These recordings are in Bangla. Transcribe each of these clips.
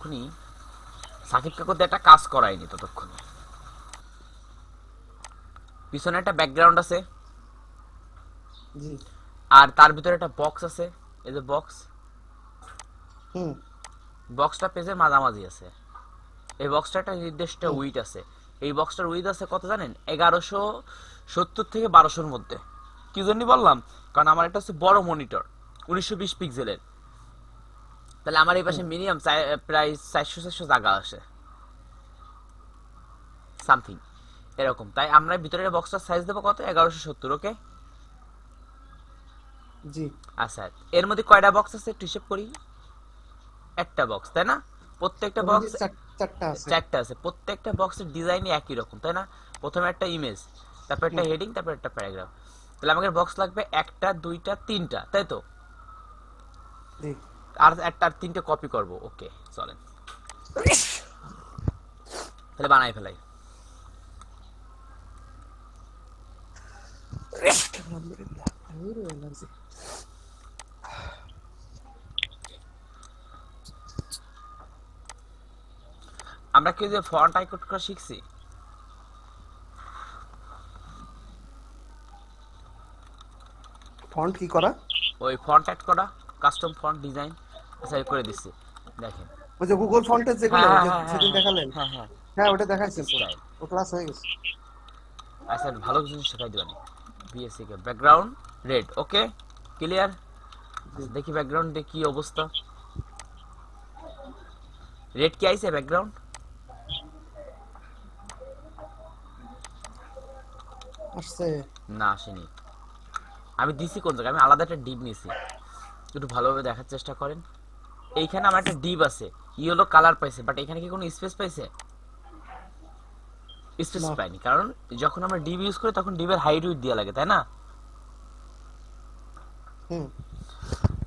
ততক্ষণই সাকিব কাকুর একটা কাজ করায়নি ততক্ষণে। পিছনে একটা ব্যাকগ্রাউন্ড আছে, জি। আর তার ভিতরে একটা বক্স আছে, এই যে বক্স, হুম বক্সটা পেজের মাঝামাঝি আছে। এই বক্সটা একটা নির্দিষ্ট হুম উইথ আছে। এই বক্সটার উইথ আছে কত জানেন? 1170 থেকে 1200-র মধ্যে। কি জন্য বললাম? কারণ আমার এটা হচ্ছে বড় মনিটর, 1920 পিক্সেলের। তাহলে আমার এই পাশে হুম মিনিমাম প্রায় 400 জায়গা আসে সামথিং এরকম। তাই আমরা ভিতরের বক্সটার সাইজ দেবো কত? 1170। ওকে, জি। আচ্ছা। এর মধ্যে কয়টা বক্স আছে একটু হিসেব করি। একটা বক্স, তাই না? প্রত্যেকটা ওর মধ্যে বক্স চারটা আছে। চারটা আছে। প্রত্যেকটা বক্সের ডিজাইনই একই রকম, তাই না? প্রথমে একটা ইমেজ, তারপর একটা হুম হেডিং, তারপর একটা প্যারাগ্রাফ। তাহলে আমাদের বক্স লাগবে একটা, দুইটা, তিনটা, তাই তো? জি। আর একটা আর তিনটে কপি করব। ওকে, চলেন তাহলে বানাই ফেলাই। আলহামদুলিল্লাহ। ওরে এনার্জি। আমরা কি যে ফন্ট আইকন করা শিখছি? ফন্ট কি করা? ওই ফন্ট অ্যাড করা, কাস্টম ফন্ট ডিজাইন। আচ্ছা, করে দিচ্ছি, দেখেন। ওই যে গুগল ফন্টের যেগুলো হ্যাঁ ওই হ্যাঁ যে হ্যাঁ হ্যাঁ সেদিন হ্যাঁ দেখালেন। হ্যাঁ হ্যাঁ, হ্যাঁ ওটা দেখাইছেন তো। স্টাইল। ও ক্লাস হয়ে গেছে। আচ্ছা, ভালো কিছু শেখাই দিবেন। বিএসসি কে ব্যাকগ্রাউন্ড রেড। ওকে, ক্লিয়ার। জি। আচ্ছা, দেখি ব্যাকগ্রাউন্ডে কি অবস্থা। রেড কি আইছে ব্যাকগ্রাউন্ড? আসছে। না, আসেনি। আমি দিছি কোন জায়গায়? আমি আলাদা একটা ডিপ নিছি, একটু ভালোভাবে দেখার চেষ্টা করেন। এইখানে আমার একটা ডিপ আছে, ইয়েলো কালার পাইছে, বাট এখানে কি কোনো স্পেস পাইছে? স্পেস না। পাইনি, কারণ যখন আমরা ডিপ ইউজ করি তখন ডিপের হাইট উইথ দেওয়া লাগে, তাই না? হুম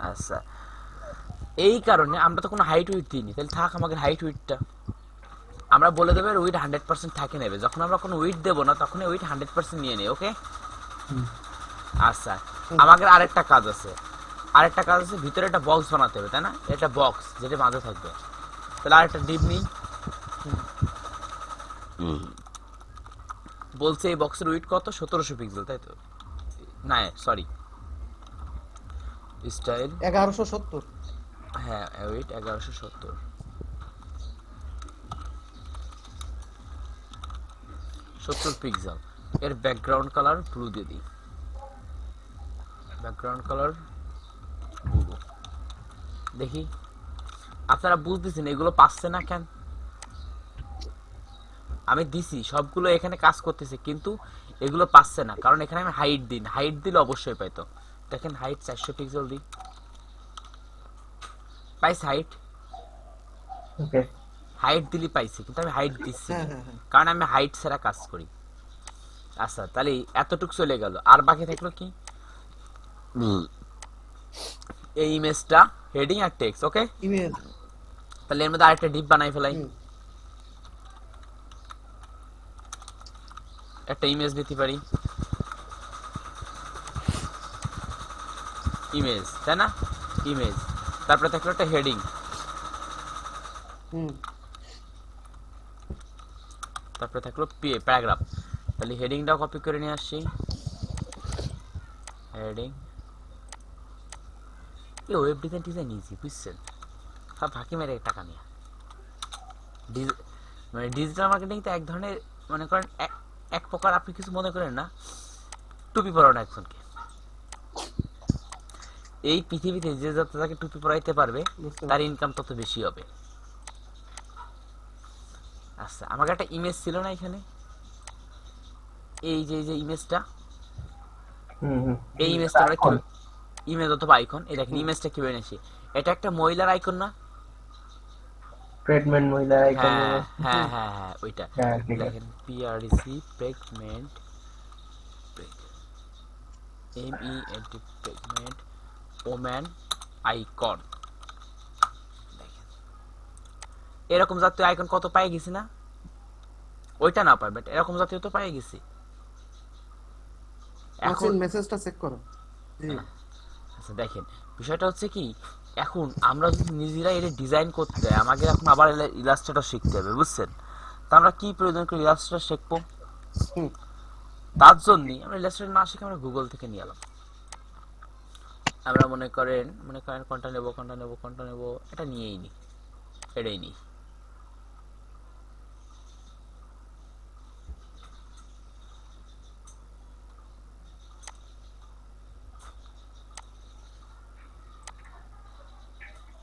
আচ্ছা, এই কারণে আমরা তো কোনো হাইট উইথ দিইনি। তাহলে থাক আমাদের হাইট উইথটা। আমরা বলে দেবো উইথ 100% থাকে নেবে। যখন আমরা কোনো উইথ দেবো না তখন উইথ 100% নিয়ে নেই। ওকে, আচ্ছা। হুম আমাদের আরেকটা কাজ আছে, আরেকটা কাজ আছে, ভিতরে একটা বক্স বানাতে হবে, তাই না? এটা বক্স যেটা মাঝে থাকবে। তাহলে আরেকটা ডিপ নিই। হুম। বলছে এই বক্সের উইথ কত? 1700 পিক্সেল, তাই তো? না, সরি, স্টাইল। 1170। হ্যাঁ, উইথ 1170, 70 পিক্সেল। এর ব্যাকগ্রাউন্ড কালার ব্লু দিয়ে দিই। Background colour blue. দেখি আপনারা বুঝতেছেন এগুলো পাচ্ছে না কেন? আমি দিছি সবগুলো, এখানে কাজ করতেছে, কিন্তু এগুলো পাচ্ছে না কারণ এখানে আমি হাইট দিন। হাইট দিলে অবশ্যই পাইতো। দেখেন হাইট 400 পিক্সেল দিই, পাইছে হাইট। ওকে। হাইট দিলি পাইছি, কিন্তু আমি হাইট দিচ্ছি হ্যাঁ না, হ্যাঁ হ্যাঁ। কারণ আমি হাইট ছাড়া কাজ করি। আচ্ছা, তাহলে এতটুক চলে গেল। আর বাকি থাকলো কি? এই ইমেজটা, হেডিং আর টেক্সট। ওকে, ইমেল। তাহলে এর মধ্যে আরেকটা ডিপ বানাই ফেলাই। হুম একটা ইমেজ দিতে পারি, ইমেজ, তাই না? ইমেজ, তারপরে থাকলো একটা হেডিং, হুম তারপরে থাকলো প্যারাগ্রাফ। তাহলে হেডিংটাও কপি করে নিয়ে আসছি। হেডিং, এই ওয়েব ডিজাইন ডিজাইন ইজি, বুঝছেন? সব ফাঁকি মেরে টাকা নিয়ে মানে ডিজিটাল মার্কেটিং তো এক ধরনের, মনে করেন এক প্রকার, আপনি কিছু মনে করেন না, টুপি পরানো একজনকে। এই পৃথিবীতে যে যত তাকে টুপি পরাইতে পারবে বুঝতে তার পারছি। ইনকাম তত বেশি হবে। আচ্ছা, আমাকে একটা ইমেজ ছিল না এখানে, এই যে ইমেজটা, হুম হুম। এই ইমেজ ইমেজটা আমরা কি, আইকন। ইমেজ অথবা আইকন, এই দেখেন হুম ইমেজটা কিভাবে এনেছি। এটা একটা মহিলার আইকন না? প্রেগনেন্ট মহিলার আইকন হ্যাঁ মনে হচ্ছে। হ্যাঁ হুম হ্যাঁ হ্যাঁ, ওইটা। হ্যাঁ ঠিক আছে। দেখেন PRC pregnant, pregnant woman icon. দেখেন এরকম জাতীয় আইকন কত পাই গেছি না? ওইটা না পাই, বাট এরকম জাতীয় তো পাই গেছি। এখন নাসিন মেসেজটা চেক করো। জি। আচ্ছা, দেখেন বিষয়টা হচ্ছে কি, এখন আমরা যদি নিজেরা এটা ডিজাইন করতে হয়, আমাকে এখন আবার ইলাস্ট্রেটর শিখতে হবে, বুঝছেন? তা আমরা কি প্রয়োজন করে ইলাস্ট্রেটর শিখবো? হুম তার জন্যই আমরা ইলাস্ট্রেটর না শিখে আমরা গুগল থেকে নিয়ে এলাম। আমরা মনে করেন কোনটা নেবো এটা নিয়েই নি, এটাই নিই।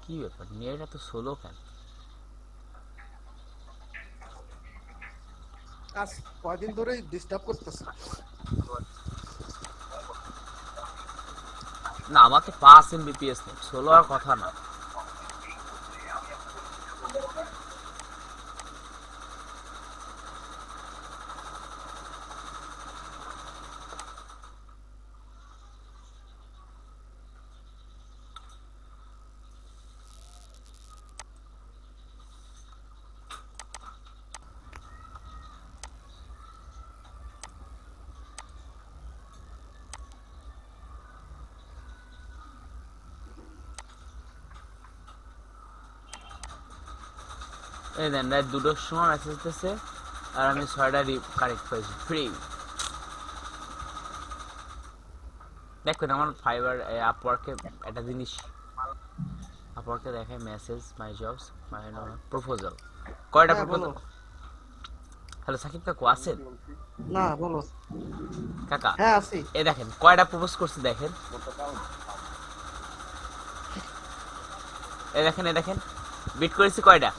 কি ব্যাপার, নেট এত স্লো কেন? আজ কয়দিন ধরেই ডিস্টার্ব করতেছে। না, আমার তো 5 এমবিপিএস নেট, স্লো আর কথা না। এই দেন, রাত 2টার সময় মেসেজ দিতেছে আর আমি 6টা কারেক্ট পাইছি, ফ্রি। দেখুন আমার ফাইবার আপওয়ার্কে একটা জিনিস, আপওয়ার্কে দেখায় message, my jobs, my proposal, কয়টা হ্যাঁ বলো। প্রপোজাল। হ্যালো সাকিব কাকু আছেন? না বলো। কাকা, হ্যাঁ আছি। এ দেখেন কয়টা প্রপোজ করছি, দেখেন এ দেখেন বিট করেছি কয়টা,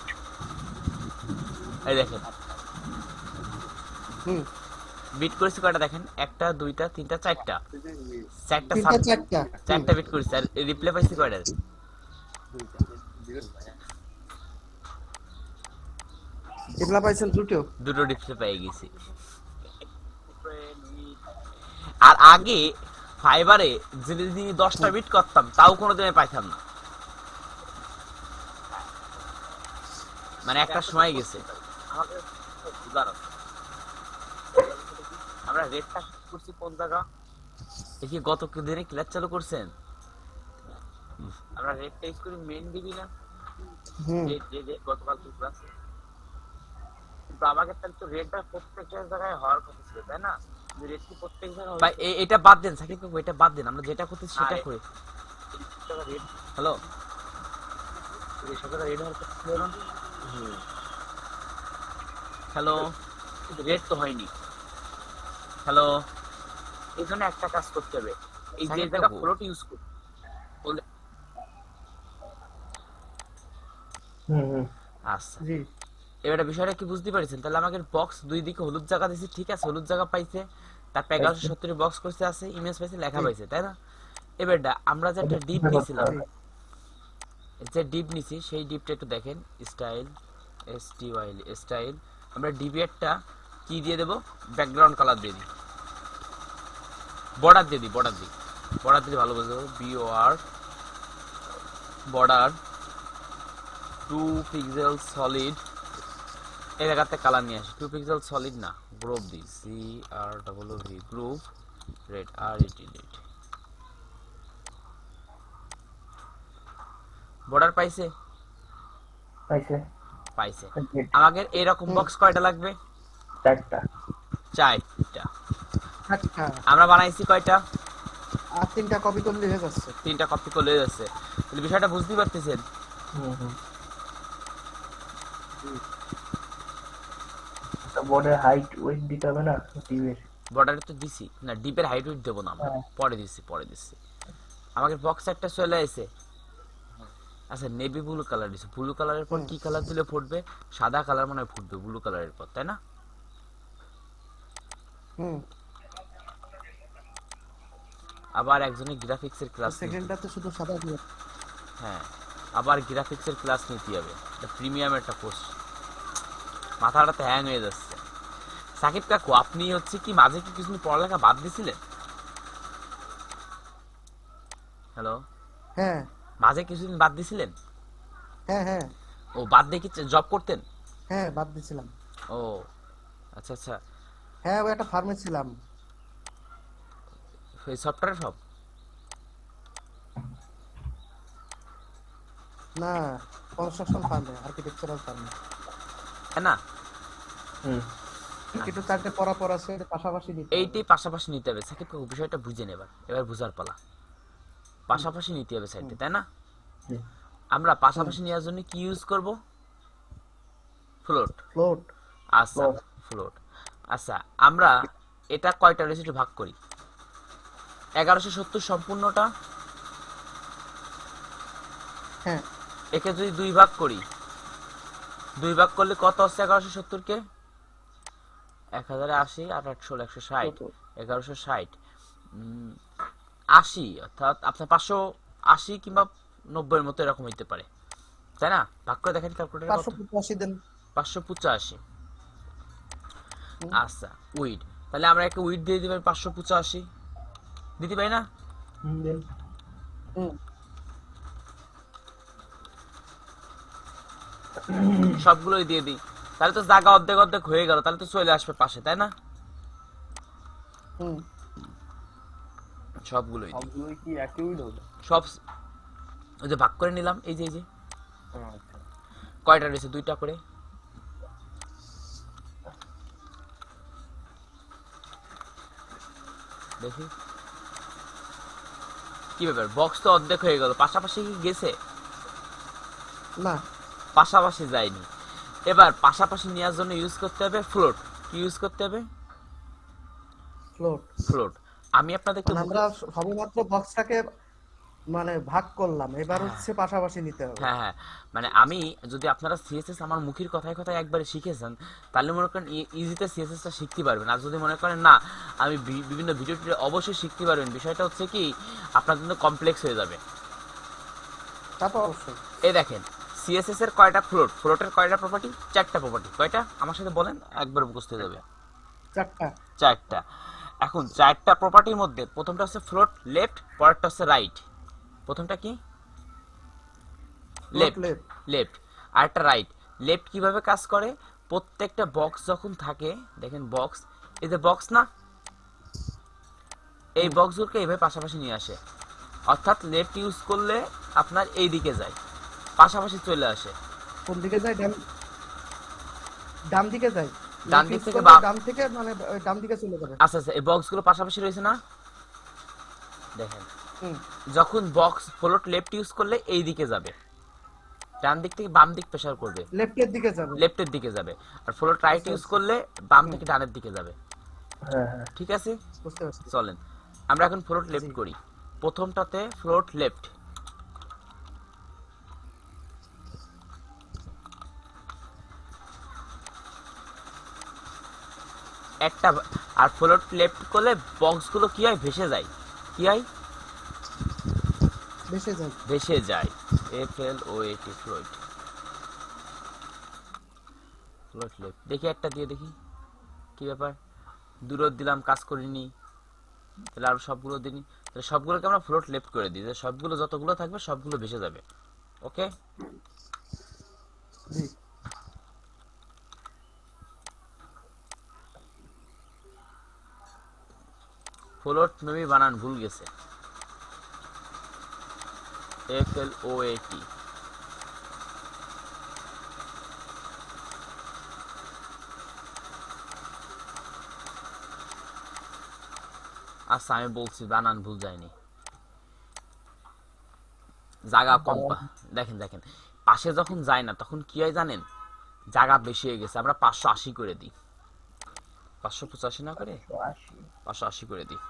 এই দেখেন হুম বিট করেছি কয়টা, দেখেন 1টা 2টা 3টা 4টা, চারটা তিনটা চারটা। হুম, চারটা বিট করেছি, আর রিপ্লাই পাইছি কয়টা, এগুলা পাইছেন দুটো। দুটো রিপ্লাই পেয়ে গেছি। আর আগে ফাইবারে যদি 10টা বিট করতাম তাও কোনোদিন পাইতাম না, মানে একটা সময় গেছে। আমাকে বুঝার আছে। আমরা রেটটা করছি কোন জায়গা, দেখি গত দিনে ক্লাস চালু করছেন, আমরা রেট টেস্ট করি মেন দিবি না, হুম যে গতকাল ক্লাস। কিন্তু আমাকে তাহলে তো রেটটা প্রত্যেকটা জায়গায় হওয়ার কথা ছিল, তাই না? রেট কি প্রত্যেক জায়গায় ভাই এটা বাদ দেন সাকিব কাকু, এটা বাদ দেন, আমরা যেটা করতেছি সেটা করি। হ্যালো, এই সকালে রেড হওয়ার কথা ছিল না? হ্যালো, রেড তো হয়নি। হ্যালো, এই জন্য একটা কাজ করতে হবে, এই যে জায়গা ফ্লোট ইউজ করি হুম হুম আচ্ছা, জি এবার বিষয়টা কি বুঝতে পারছেন? তাহলে আমাকে বক্স দুই দিকে হলুদ জায়গা দিছি, ঠিক আছে, হলুদ জায়গা পাইছে, তার 1170 বক্স করতে আছে, ইমেজ পাইছে, লেখা জি পাইছে, তাই না? এবারটা আমরা যে একটা ডিপ এটা করতে নিয়েছিলাম, হবে। যে ডিপ নিছি সেই ডিপটা একটু দেখেন, স্টাইল, স্টাইল, আমরা ডিপে একটা কি দিয়ে দেবো, ব্যাকগ্রাউন্ড কালার দিয়ে দিই, বর্ডার দিয়ে দিই, বর্ডার দিলে ভালো বুঝতে পারবো, BOR বর্ডার 2 পিক্সেল সলিড, এই জায়গাতে কালার নিয়ে আসি, 2 পিক্সেল সলিড না, গ্রুপ দিই, CRVV group red, red border পাইছে, পাইছে পাইছে। কমপ্লিট। আমাদের এরকম হুম বক্স কয়টা লাগবে? চারটা। 4টা। আচ্ছা। আমরা বানাইছি কয়টা? আর তিনটা কপি করলে হয়ে যাচ্ছে। 3টা কপি করলে যাচ্ছে। তাহলে বিষয়টা বুঝতেই পারতেছেন। হুম হুম বোর্ডের হাইট ওয়েট দিতে হবে না টিভির? বর্ডারে তো দিছি না, ডিপের হাইট উইথ দেবো না আমরা, হ্যাঁ পরে দিছি। আমাদের বক্স একটা চলে আসে। আচ্ছা, নেভি ব্লু কালার দিছে, ব্লু কালারের পর হুম কি কালার দিলে ফুটবে? সাদা কালার মনে হয় ফুটবে ব্লু কালারের পর, তাই না? হুম আবার একজনের গ্রাফিক্সের ক্লাস নিতে, সেকেন্ডটাতে শুধু সাদা দিয়ে। হ্যাঁ, আবার গ্রাফিক্সের ক্লাস নিতে হবে, এটা প্রিমিয়াম একটা কোর্স। মাথাটাতে হ্যাং হয়ে যাচ্ছে। সাকিব কাকু, আপনি হচ্ছে কি মাঝে কি কিছু পড়ালেখা বাদ দিছিলেন? হ্যালো, হ্যাঁ মাঝে কিছুদিন বাদ দিছিলেন? হ্যাঁ হ্যাঁ ও, বাদ দিয়ে কি জব করতেন? হ্যাঁ বাদ দিছিলাম। ও আচ্ছা আচ্ছা, হ্যাঁ ওই একটা ফার্মে ছিলাম। এই সফটওয়্যার সব না, কনস্ট্রাকশন ফার্মে, আর্কিটেকচারাল ফার্মে। তাই না? হুম কিন্তু চারটে পরাপর আছে, এটা পাশাপাশি নিতে হবে। এইটাই পাশাপাশি নিতে হবে। সাকিব কাকু বিষয়টা বুঝেন, এবার বুঝার পালা। পাশাপাশি নিতে হবে সাইডে, তাই না? হুম আমরা পাশাপাশি নেওয়ার জন্য কি ইউজ করব? ফ্লোট। ফ্লোট। আচ্ছা, ফ্লোট। আচ্ছা, আমরা এটা কয়টা রয়েছে একটু ভাগ করি। 1170 সম্পূর্ণটা, হ্যাঁ, একে যদি 2 ভাগ করি, 2 ভাগ করলে কত হচ্ছে 1170 কে? 1080 আর 816 160, কত? 1160 80, অর্থাৎ আপনার 580 কিংবা 90 এর মতো এরকম হইতে পারে, তাই না? ভাগ করে দেখেন ক্যালকুলেটর কত? 585 দেন। 585। হুম, আচ্ছা, উইড, তাহলে আমরা একটা উইড দিয়ে দিবেন 585, দিতে পারি না? দেন হুম, সবগুলোই দিয়ে দিই, তাহলে তো জায়গা অর্ধেক অর্ধেক হয়ে গেল, তাহলে তো চলে আসবে পাশে, তাই না? হুম। সবগুলোই দিই, সবগুলোই কি একই উইড হবে? সব ওই যে ভাগ করে নিলাম, এই যে আচ্ছা কয়টা রয়েছে? 2টা করে। দেখি কি ব্যাপার, বক্স তো অর্ধেক হয়ে গেল, পাশাপাশি কি গেছে? না, পাশাপাশি যায়নি। এবার পাশাপাশি নেওয়ার জন্য ইউজ করতে হবে ফ্লোট। কি ইউজ করতে হবে? ফ্লোট। ফ্লোট। আমি আপনাদেরকে মানে আমরা সবেমাত্র বক্সটাকে মানে ভাগ করলাম, এবার হ্যাঁ হচ্ছে পাশাপাশি নিতে হবে। হ্যাঁ হ্যাঁ, মানে আমি যদি আপনারা সিএসএস আমার মুখের কথায় কথায় একবারে শিখেছেন, তাহলে মনে করেন ইজিতে সিএসএসটা শিখতে পারবেন। আর যদি মনে করেন না আমি বিভিন্ন ভিডিও টিডিও অবশ্যই শিখতে পারবেন, বিষয়টা হচ্ছে কি আপনার জন্য কমপ্লেক্স হয়ে যাবে। তা তো অবশ্যই। এই দেখেন, সিএসএস এর কয়টা ফ্লোট, ফ্লোটের কয়টা প্রপার্টি? 4টা প্রপার্টি। কয়টা আমার সাথে বলেন, একবার মুখস্থ হয়ে যাবে। 4টা। 4টা। এখন 4টা প্রপার্টির মধ্যে প্রথমটা হচ্ছে ফ্লোট লেফট, পরেরটা হচ্ছে রাইট। প্রথমটা কি? Float left. লেফট। লেফট। আরেকটা রাইট। লেফট কিভাবে কাজ করে? প্রত্যেকটা বক্স যখন থাকে, দেখেন বক্স, এই যে বক্স না, এই বক্সগুলোকে এইভাবে পাশাপাশি নিয়ে আসে। অর্থাৎ লেফট ইউজ করলে আপনার এই দিকে যায়, পাশাপাশি চলে আসে। কোন দিকে যায়? ডান দিকে যায়। ডান লেফট দিক ইউজ থেকে করলে ডান থেকে মানে ডান দিকে চলে যাবে। আচ্ছা আচ্ছা, এই বক্সগুলো পাশাপাশি রয়েছে না, দেখেন। হুম, যখন বক্স ফ্লোট লেফট ইউজ করলে এই দিকে যাবে, ডান দিক থেকে বাম দিক প্রেসার করবে, লেফটের দিকে যাবে। লেফটের দিকে যাবে। আর ফ্লোট রাইট আচ্ছা ইউজ আচ্ছা। করলে বাম হুম, থেকে ডানের দিকে যাবে। হ্যাঁ হ্যাঁ ঠিক আছে, বুঝতে পারছি। চলেন আমরা এখন ফ্লোট জি। লেফট করি। প্রথমটাতে ফ্লোট লেফট, একটা। আর ফ্লোট লেফট করলে বক্সগুলো কি হয়? ভেসে যায়। কি হয়? বেশি যায়। ভেসে যায়। FLOAT, float. ফ্লোট লেফট, দেখি একটা দিয়ে দেখি কি ব্যাপার। দূরত দিলাম, কাজ করিনি, তাহলে আর সবগুলো দিনই, তাহলে সবগুলোকে আমরা ফ্লোট লেফট করে দিই, তাহলে সবগুলো যতগুলো থাকবে সবগুলো ভেসে যাবে। ওকে, জি। ফ্লোট মেবি বানান ভুল গেছে, FLOAT। আচ্ছা আমি বলছি বানান ভুল যায়নি, জায়গা কম দেখেন দেখেন, পাশে যখন যায় না তখন কি হয় জানেন? জায়গা বেশি হয়ে গেছে, আমরা 580 করে দিই, 585 না করে 180 580 করে দিই।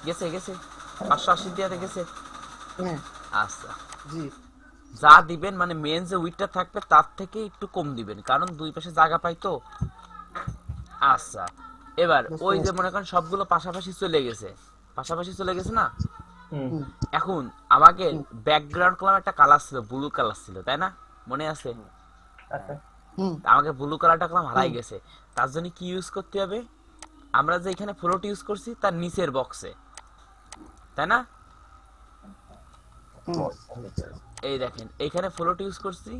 গেছে গেছে, 580 দিয়ে গেছে। হ্যাঁ, আচ্ছা, জি। যা দিবেন মানে মেন যে উইডটা থাকবে তার থেকে একটু কম দিবেন, কারণ দুই পাশে জায়গা পাই তো। আচ্ছা, এবার বুঝতে ওই যে পারছি। মনে করেন সবগুলো পাশাপাশি চলে গেছে, পাশাপাশি চলে গেছে না? হুম হুম, এখন আমাকে হুম, ব্যাকগ্রাউন্ড কালার একটা কালার ছিল, ব্লু কালার ছিল, তাই না? মনে আছে? আচ্ছা হুম, আমাকে ব্লু কালারটা কালাম হারাই হুম, গেছে। তার জন্য কি ইউজ করতে হবে? আমরা যে এখানে ফ্লোট ইউজ করছি তার নিচের বক্সে, তাই না? হুম। এই দেখেন এইখানে ফ্লোট ইউজ করছি,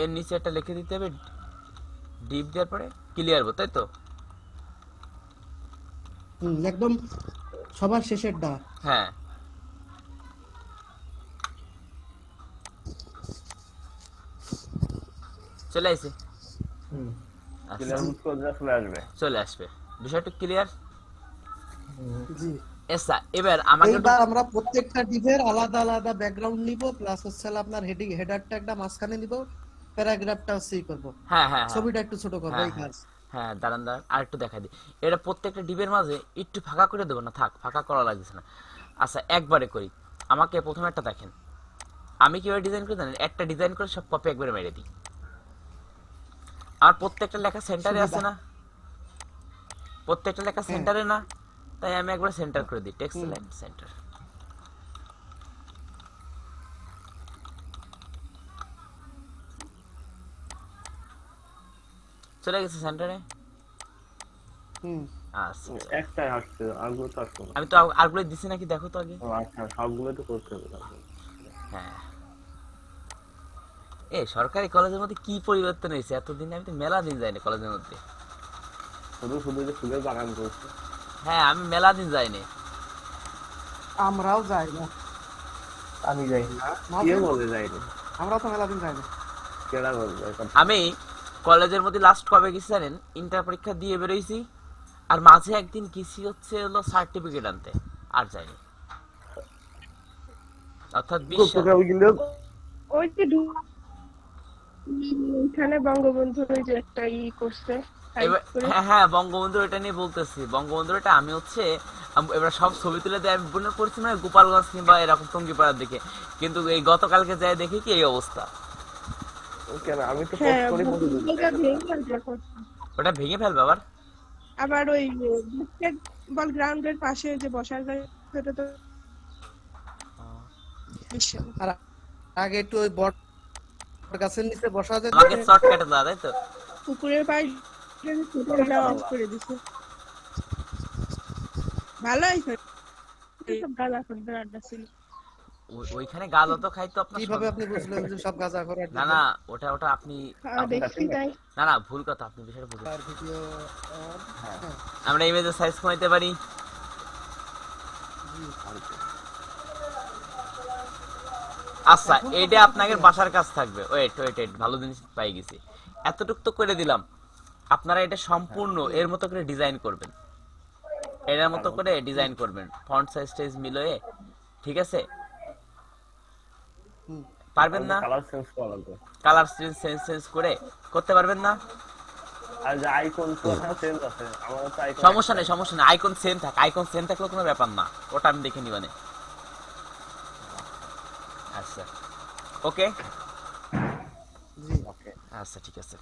এর নিচে একটা লিখে দিতে হবে ডিপ দেওয়ার পরে ক্লিয়ার হবো, তাই তো? একদম সবার শেষেরটা। হ্যাঁ, চলে আসে। হুম আচ্ছা, ক্লিয়ার মুড করে দিলে চলে আসবে। চলে আসবে। বিষয়টা ক্লিয়ার? হুম, জি, এসা এবার আমাকে একটু এইবার আমরা প্রত্যেকটা ডিভের আলাদা আলাদা ব্যাকগ্রাউন্ড নিব, প্লাস হচ্ছে হলো আপনার হেডারটা একটা মাঝখানে দিব, প্যারাগ্রাফটা হচ্ছে করব, হ্যাঁ হ্যাঁ হ্যাঁ ছবিটা একটু ছোট করব, হ্যাঁ এই হ্যাঁ কাজ। হ্যাঁ, দাঁড়ান দাঁড়ান আর একটু দেখা দিই। এটা প্রত্যেকটা ডিবের মাঝে একটু ফাঁকা করে দেবো না, থাক ফাঁকা করা লাগছে না। আচ্ছা একবারে করি। আমাকে প্রথমে একটা দেখেন, আমি কিভাবে ডিজাইন করি জানেন? একটা ডিজাইন করে সব কপি একবারে মেরে দিই। আর প্রত্যেকটা লেখা সেন্টারে সুবিধা। আছে না, প্রত্যেকটা লেখা হ্যাঁ। সেন্টারে না, তাই আমি একবার সেন্টার করে দিই, টেক্সট হুম। Line centre. চলে গেছে সেন্টারে। হুম। আচ্ছা আচ্ছা। একটাই আসছে, আরগুলো তো আসছে না। আমি তো আরগুলো দিছি নাকি দেখো তো আগে। ও আচ্ছা, সবগুলো তো করতে হবে তারপর। হ্যাঁ, এ সরকারি কলেজের মধ্যে কি পরিবর্তন হয়েছে এতদিন, আমি তো মেলা দিন যাইনি কলেজের মধ্যে। শুধু শুধু যে ফুলের বাগান করছে। হ্যাঁ, আমি মেলা দিন যাইনি। আমরাও যাই না। আমি যাই না, কে নাজিম, বলে যাইনি? আমরাও তো মেলা দিন যাই না। কেডা বলবে এখন? আমি কলেজের মধ্যে লাস্ট কবে গেছি জানেন? ইন্টার পরীক্ষা দিয়ে বেরোইছি, আর মাঝে একদিন গেছি হচ্ছে হলো সার্টিফিকেট আনতে, আর যাইনি। অর্থাৎ করতে হবে কিন্তু। ওই যে এখানে বঙ্গবন্ধুর ওই যে একটা করছে হাইট এবার করে। হ্যাঁ হ্যাঁ, বঙ্গবন্ধু এটা নিয়ে বলতেছি। বঙ্গবন্ধু এটা আমি হচ্ছে এবার সব ছবি তুলে দেয়, আমি মনে করছি মানে গোপালগঞ্জ কিংবা এরকম টঙ্গিপাড়ার দিকে, কিন্তু এই গতকালকে যাই দেখি কি এই অবস্থা। কেন আমি তো পোস্ট হ্যাঁ, করি বঙ্গবন্ধুটা ভেঙে ফেলছে এখন। ওটা ভেঙে ফেলবে আবার? আবার ওই বাস্কেটবল গ্রাউন্ডের পাশে যে বসার জায়গা, সেটা তো বেশি না। আর আগে একটু ওই বট গাছের নিচে বসা যেত। আমাকে শর্ট কেটে দেওয়া, তাই তো? পুকুরের পাশ অফ করে দিছে। ভালো হয়েছে, সব গাঁজা খদ্দের আড্ডা ছিল। ওইখানে গাঁজা তো খাইতো আপনার কিভাবে আপনি বুঝলেন যে সব গাঁজা করার না না, ওটা ওটা আপনি দেখছি তাই। না না, ভুল কথা, আপনি বিষয়টা বুঝেন। আর ভিডিও? হ্যাঁ। আমরা ইমেজের সাইজ কমাইতে পারি। জি। আচ্ছা, এখন এইটা কতটুকু আপনাদের আছে? বাসার কাজ থাকবে। ওয়েট ওয়েট ওয়েট, ভালো জিনিস পাই গেছি। এতটুক তো করে দিলাম, আপনারা এটা সম্পূর্ণ এর মতো করে ডিজাইন করবেন, এর মতো করে ডিজাইন করবেন, ফন্ট সাইজ টাইজ মিলিয়ে, ঠিক আছে? হুম। পারবেন না? কালার চেঞ্জ করা লাগবে। কালার চেঞ্জ চেঞ্জ চেঞ্জ করে করতে পারবেন না? আর যে আইকন তো চেঞ্জ আছে, আমার তো আইকন সমস্যা নেই সমস্যা নেই, আইকন সেম থাক, আইকন সেম থাকলে কোনো ব্যাপার না, ওটা আমি দেখে নিবানে। আচ্ছা, ওকে। জি। ওকে। আচ্ছা ঠিক আছে।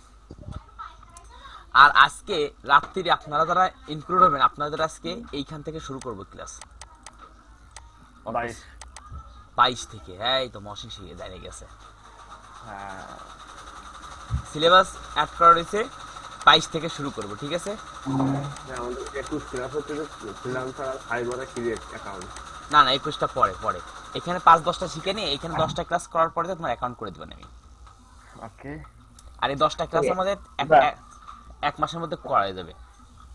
আর আজকে রাত্রিরে আপনারা যারা ইনক্লুড হবেন, আপনাদের আজকে এইখান থেকে শুরু করব ক্লাস 22। 22 থেকে। হ্যাঁ, এই তো মহসিন শিখে জানিয়ে গেছে, হ্যাঁ, সিলেবাস অ্যাড করা রয়েছে, 22 থেকে শুরু করব, ঠিক আছে? আমাদের 21 ক্লাস হচ্ছে যে ফ্রিল্যান্সার আর ফাইবারে ক্রিয়েট অ্যাকাউন্ট। না না, 21টা পরে পরে, এখানে 5-10টা শিখে নিয়ে এখানে 10টা ক্লাস করার পরে তো তোমার অ্যাকাউন্ট করে দিবেন আমি। ওকে। আর এই 10টা ক্লাস আমাদের এক মাসের মধ্যে করা যাবে।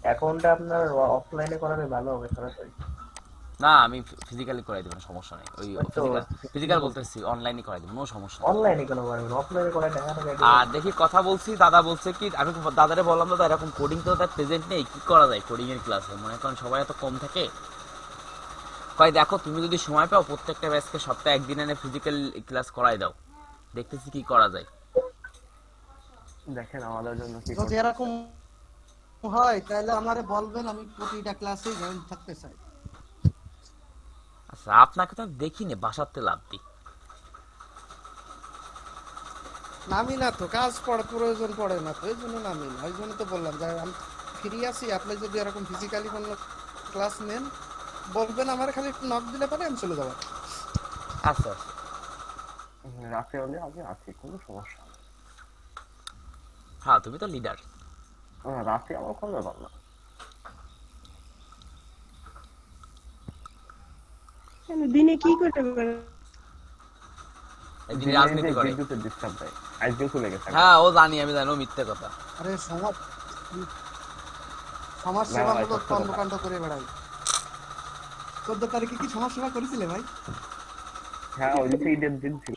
অ্যাকাউন্টটা আপনার অফলাইনে করালে ভালো হবে সরাসরি। না, আমি ফিজিক্যালি করাই দেবো, সমস্যা নেই। ওই ওই তো ফিজিক্যাল বলতেছি, অনলাইনে করাই দেবো, কোনো সমস্যা নেই। অনলাইনে কেন পারবেন? অফলাইনে করাই টাকা টাকা আর দেখি কথা বলছি, দাদা বলছে কি, আমি দাদারে বললাম দাদা এরকম কোডিং তো তার প্রেজেন্ট নেই, কি করা যায় কোডিং এর ক্লাসে, মনে করেন সবাই এত কম থাকে। কয় দেখো তুমি যদি সময় পাও প্রত্যেকটা ব্যাচকে সপ্তাহে একদিন এনে ফিজিক্যাল ক্লাস করাই দাও, দেখতেছি কি করা যায়। দেখেন আমাদের জন্য কি যদি এরকম হয় তাহলে আমারে বলবেন, আমি প্রতিটা ক্লাসে জয়েন থাকতে চাই। আচ্ছা, আপনাকে তো আমি দেখিনি বাসাতে লাভ দিই। নামি না তো, কাজ পড়ে, প্রয়োজন পড়ে না তো, এই জন্য নামি না। ওই জন্য তো বললাম যে আমি ফ্রি আছি, আপনি যদি এরকম ফিজিক্যালি কোনো ক্লাস নেন বলবেন, আমার খালি একটু নক দিলে পরে আমি চলে যাবো। আচ্ছা আচ্ছা, রাতে হলে আমি আছি, কোনো সমস্যা নেই। হ্যাঁ তুমি তো লিডার। রাতে আমার কোনো ব্যাপার না। দিনে কি করতে পারে? তিনি রাজনীতি করে। বিদ্যুতের ডিস্টার্ব দেয়, আজকেও চলে গেছে। হ্যাঁ ও জানি, আমি জানি, ও মিথ্যে কথা। আরে সমাজ সমাজ না ভাই, সেবামূলক সত্য কথা। কর্মকাণ্ড করে বেড়াই। 14 তারিখে কি সমাজ সেবা করেছিলে ভাই? হ্যাঁ, ওই দিন ঈদের দিন ছিল।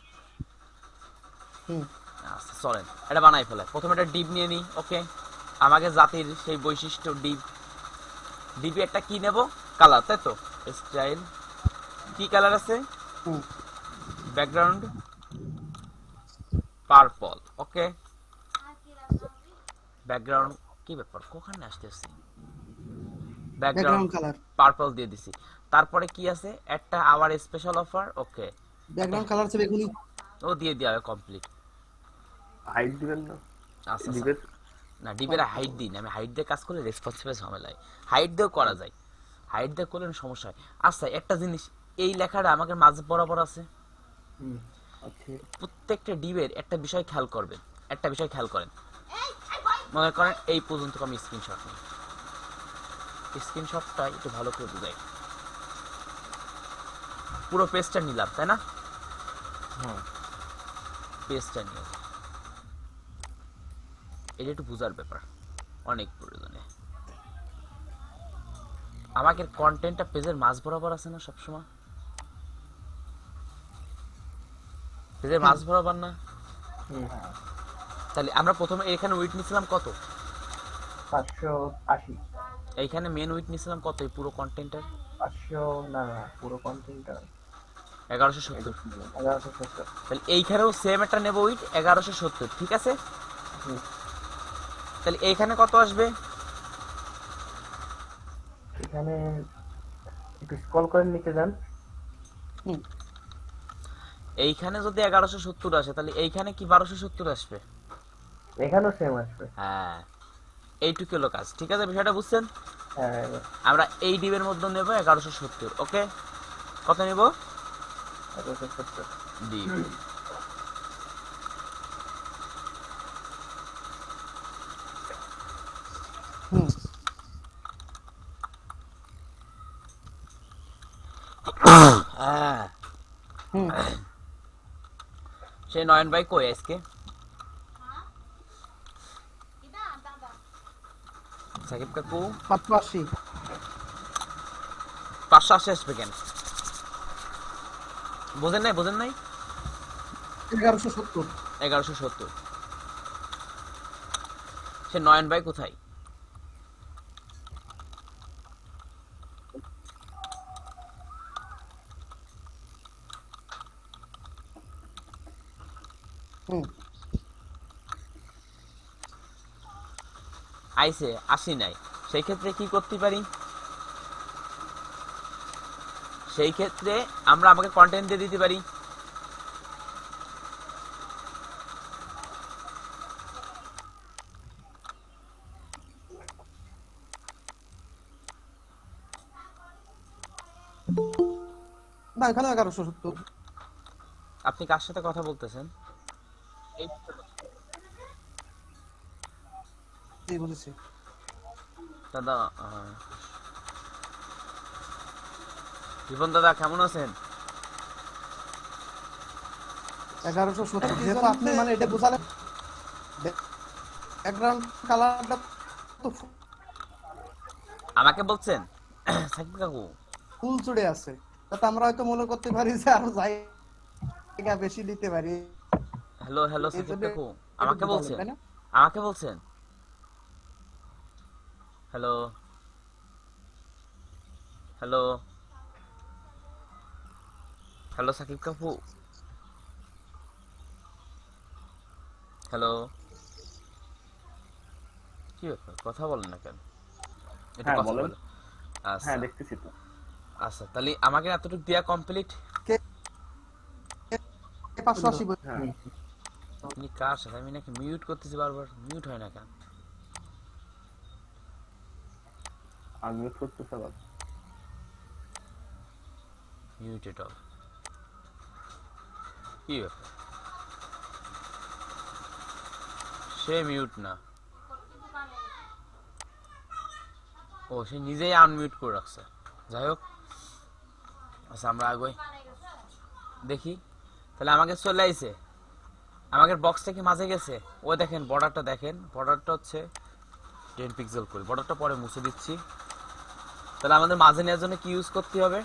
হুম আচ্ছা চলেন এটা বানাই ফেলে। প্রথমে একটা ডিপ নিয়ে নিই। ওকে, আমাকে জাতির সেই বৈশিষ্ট্য ডিপ। ডিপে একটা কি নেব? কালার, তাই তো? স্টাইল কি কালার আছে? হুম ব্যাকগ্রাউন্ড পার্পল। ওকে, ব্যাকগ্রাউন্ড কি ব্যাপার, কোখানে আসতেছি? Background background colour. পার্পল দিয়ে দিছি। তারপরে কি আছে? একটা আওয়ার স্পেশাল অফার। ওকে, একটা ব্যাকগ্রাউন্ড কালার হচ্ছে বেগুনি। ও দিয়ে দেওয়া কমপ্লিট। হাইট দিবেন না আচ্ছা আচ্ছা। ডিবের? না ডিবের হাইট দিন, আমি হাইট দিয়ে কাজ করলে রেসপন্সিবল ঝামেলায়। হাইট দিয়েও করা যায়, হাইট দিয়ে করলে সমস্যা হয়। আচ্ছা একটা জিনিস, এই লেখাটা আমাকে মাঝ বরাবর আছে। আচ্ছা, প্রত্যেকটা ডিবের একটা বিষয় খেয়াল করবেন, একটা বিষয় খেয়াল করেন। মনে করেন এই পর্যন্ত আমি স্ক্রিনশট নিই, স্ক্রিনশটটা একটু ভালো করে বুঝাই। পুরো পেজটা নিলাম, তাই না? হ্যাঁ পেজটা নিয়ে এটা একটু বোঝার ব্যাপার, অনেক প্রয়োজনে। আমাকে কন্টেন্টটা পেজের মাঝ বরাবর আছে না সবসময়? পেজের মাঝ বরাবর না? তাহলে আমরা প্রথমে এখানে উইট নিছিলাম কত? 580। এইখানে মেন উইট নিছিলাম কত এই পুরো কন্টেন্টের? 500 না না, পুরো কন্টেন্টটা 1170। 1170। তাহলে এইখানেও সেম একটা নেব উইট 1170, ঠিক আছে? হুম। তাহলে এইখানে কত আসবে? এখানে একটু স্ক্রল করে নিচে যান। হুম এইখানে যদি 1170 আসে তাহলে এইখানে কি 1270 আসবে? এখানেও সেম আসবে। হ্যাঁ, এইটুকু হলো কাজ, ঠিক আছে? বিষয়টা বুঝছেন? হ্যাঁ, আমরা এই ডিবের মধ্যে নেব 1170। ওকে, কত নেব? 1170। ডিব। হুম হ্যাঁ, হুম সেই নয়ন ভাই কই আজকে? সাকিব কাকু 580। 580 আসবে কেন? বোঝেন নাই, বোঝেন নাই? 1170। 1170। সে নয়ন ভাই কোথায়? হুম আইসে, আসি নাই। সেই ক্ষেত্রে কি করতে পারি? সেই ক্ষেত্রে আমরা আমাকে কন্টেন্ট দিয়ে দিতে পারি। না এখানে 1170। আপনি কার সাথে কথা বলতেছেন? এই জি বুঝেছি। দাদা, রিপন দাদা কেমন আছেন? 1170 যেহেতু আপনি মানে এটা বোঝালেন ব্যাকগ্রাউন্ড কালারটা তো আমাকে বলছেন সাকিব কাকু? ফুল চড়ে আছে, তাতে আমরা হয়তো মনে করতে পারি যে আরো জায়গা বেশি নিতে পারি। হ্যালো হ্যালো এই সাকিব জন্য কাকু, একটু আমাকে বোঝালেন, বলছেন? তাই না? আমাকে বলছেন? হ্যালো হ্যালো হ্যালো সাকিব কাকু, হ্যালো। কি ব্যাপার, কথা বলেন না কেন? একটু হ্যাঁ কথা বলেন। বলো। আচ্ছা হ্যাঁ দেখতেছি তো। আচ্ছা, তাহলে আমাকে এতটুকু দেয়া কমপ্লিট। কে 580 হ্যাঁ আপনি কার সাথে? আমি নাকি মিউট করতেছি বারবার, মিউট হয় না কেন? আনমিউট করতেছে আবার। Muted of. কি ব্যাপার, সে মিউট না, ও সে নিজেই আনমিউট করে রাখছে। যাই হোক, আচ্ছা আমরা আগে দেখি। তাহলে আমাকে চলে আইছে, আমাদের বক্সটা কি মাঝে গেছে? ও দেখেন বর্ডারটা, দেখেন বর্ডারটা হচ্ছে 10 পিক্সেল করে, বর্ডারটা পরে মুছে দিচ্ছি। তাহলে আমাদের মাঝে নেওয়ার জন্য কি ইউজ করতে হবে?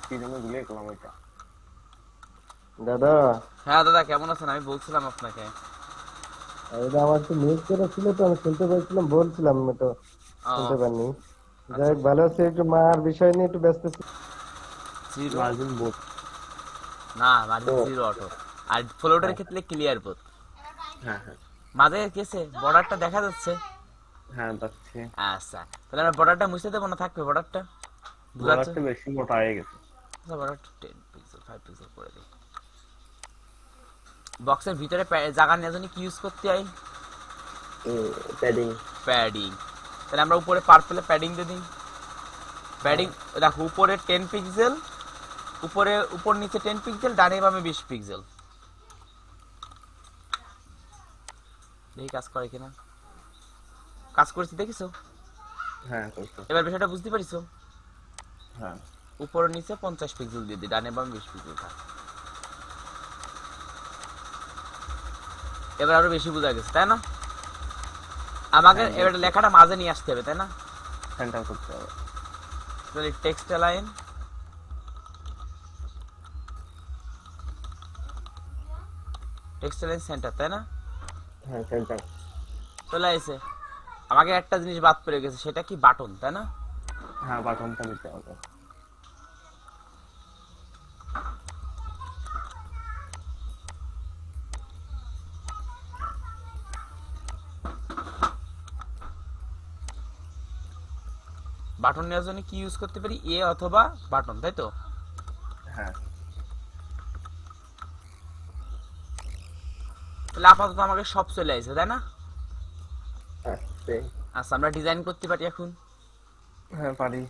কি জন্য ভুলে গেলাম এটা। দাদা হ্যাঁ দাদা কেমন আছেন? আমি বলছিলাম আপনাকে। এটা আমার একটু মিস করেছিল তো, আমি শুনতে পাইছিলাম, বলছিলাম আমি তো ও, শুনতে পারিনি। যাই হোক, ভালো আছে, একটু মার বিষয় নিয়ে একটু ব্যস্ত ছিল। Zero margin board. না, মার্জিন জিরো অটো। আর ফ্লোটের ক্ষেত্রে ক্লিয়ার বোথ। হ্যাঁ হ্যাঁ মাঝে গেছে, বর্ডারটা দেখা যাচ্ছে। হ্যাঁ যাচ্ছে। আচ্ছা, তাহলে আমরা বর্ডারটা মুছে দেবো না, থাকবে বর্ডারটা? বুঝা যাচ্ছে? বর্ডারটা বেশি মোটা হয়ে গেছে। আচ্ছা, বর্ডারটা 10 পিক্সেল 5 পিক্সেল করে দিই। বক্সের ভিতরে জায়গা নেওয়ার জন্য কি ইউজ করতে হয়? প্যাডিং। প্যাডিং। তাহলে আমরা উপরে পার্পলে প্যাডিং দিয়ে দিই। প্যাডিং দেখো, উপরে 10 পিক্সেল, উপরে উপর নিচে 10 পিক্সেল, ডানে বামে 20 পিক্সেল। দেখি কাজ করে কিনা। কাজ করছি দেখিছো? হ্যাঁ করছে। এবার বিষয়টা বুঝতে পারিছো? হ্যাঁ উপর নিচে 50 পিক্সেল দিয়ে দিই, ডানে বামে 20 পিক্সেল থাক। এবার আরো বেশি বোঝা গেছে, তাই না? আমাকে এবার লেখাটা মাঝে নিয়ে আসতে হবে, তাই না? সেন্টার করতে হবে। তাহলে text line, text line centre, তাই না? হ্যাঁ সেন্টার। চলে আসে। আমাকে একটা জিনিস বাদ পড়ে গেছে, সেটা কি বাটন, তাই না? হ্যাঁ বাটনটা দিতে হবে। বাটন নেওয়ার জন্য কি ইউজ করতে পারি? এ অথবা বাটন, তাই তো? হ্যাঁ তাহলে আপাতত আমাকে সব চলে আসে, তাই না? আসছে। আচ্ছা, আমরা ডিজাইন করতে পারি এখন। হ্যাঁ পারি।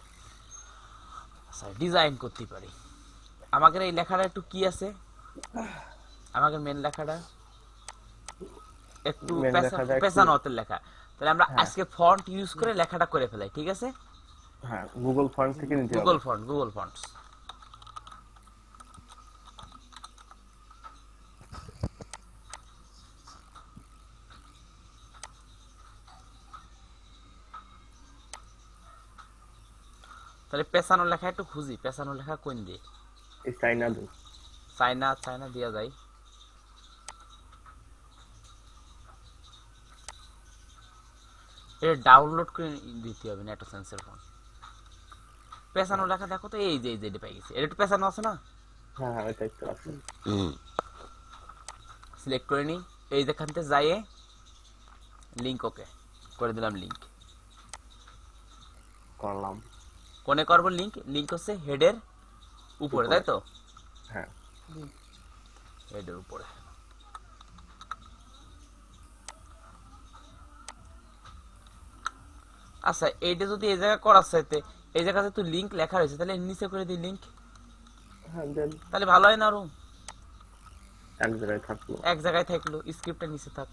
আচ্ছা, ডিজাইন করতে পারি। আমাদের এই লেখাটা একটু কি আছে, আমাদের মেন লেখাটা একটু Main লেখাটা একটু- পেছানো হতে লেখা। তাহলে আমরা হ্যাঁ। আজকে ফন্ট ইউজ করে লেখাটা করে ফেলাই, ঠিক আছে? হ্যাঁ গুগল ফন্ট থেকে নিতে হবে। Google fonts. তাহলে পেছানো লেখা একটু খুঁজি, পেছানো লেখা কোন দিয়ে? এই চাইনা দু। চায়না, চায়না দেওয়া যায়। এটা ডাউনলোড করে দিতে হবে নেটো সেন্সর ফোন। পেছানো লেখা দেখো তো, এই যে এটা পেয়ে গেছে। এটা একটু পেছানো আছে না? হ্যাঁ হ্যাঁ এটা একটু আছে। সিলেক্ট করে নিই, এই যেখানতে যাইয়ে লিংক, ওকে করে দিলাম লিংক। করলাম। কোনে করব লিংক? লিংক হচ্ছে হেডের উপরে, তাই তো? হ্যাঁ হেডের উপরে। আচ্ছা, এইটা যদি এই জায়গা করার চাইতে এই জায়গাতে তো লিংক লেখা রয়েছে, তাহলে নিচে করে দিই লিংক। হ্যাঁ দেন। তাহলে ভালো হয় না? আরো এক জায়গায় থাকলো। এক জায়গায় থাকলো, স্ক্রিপ্টের নিচে থাক।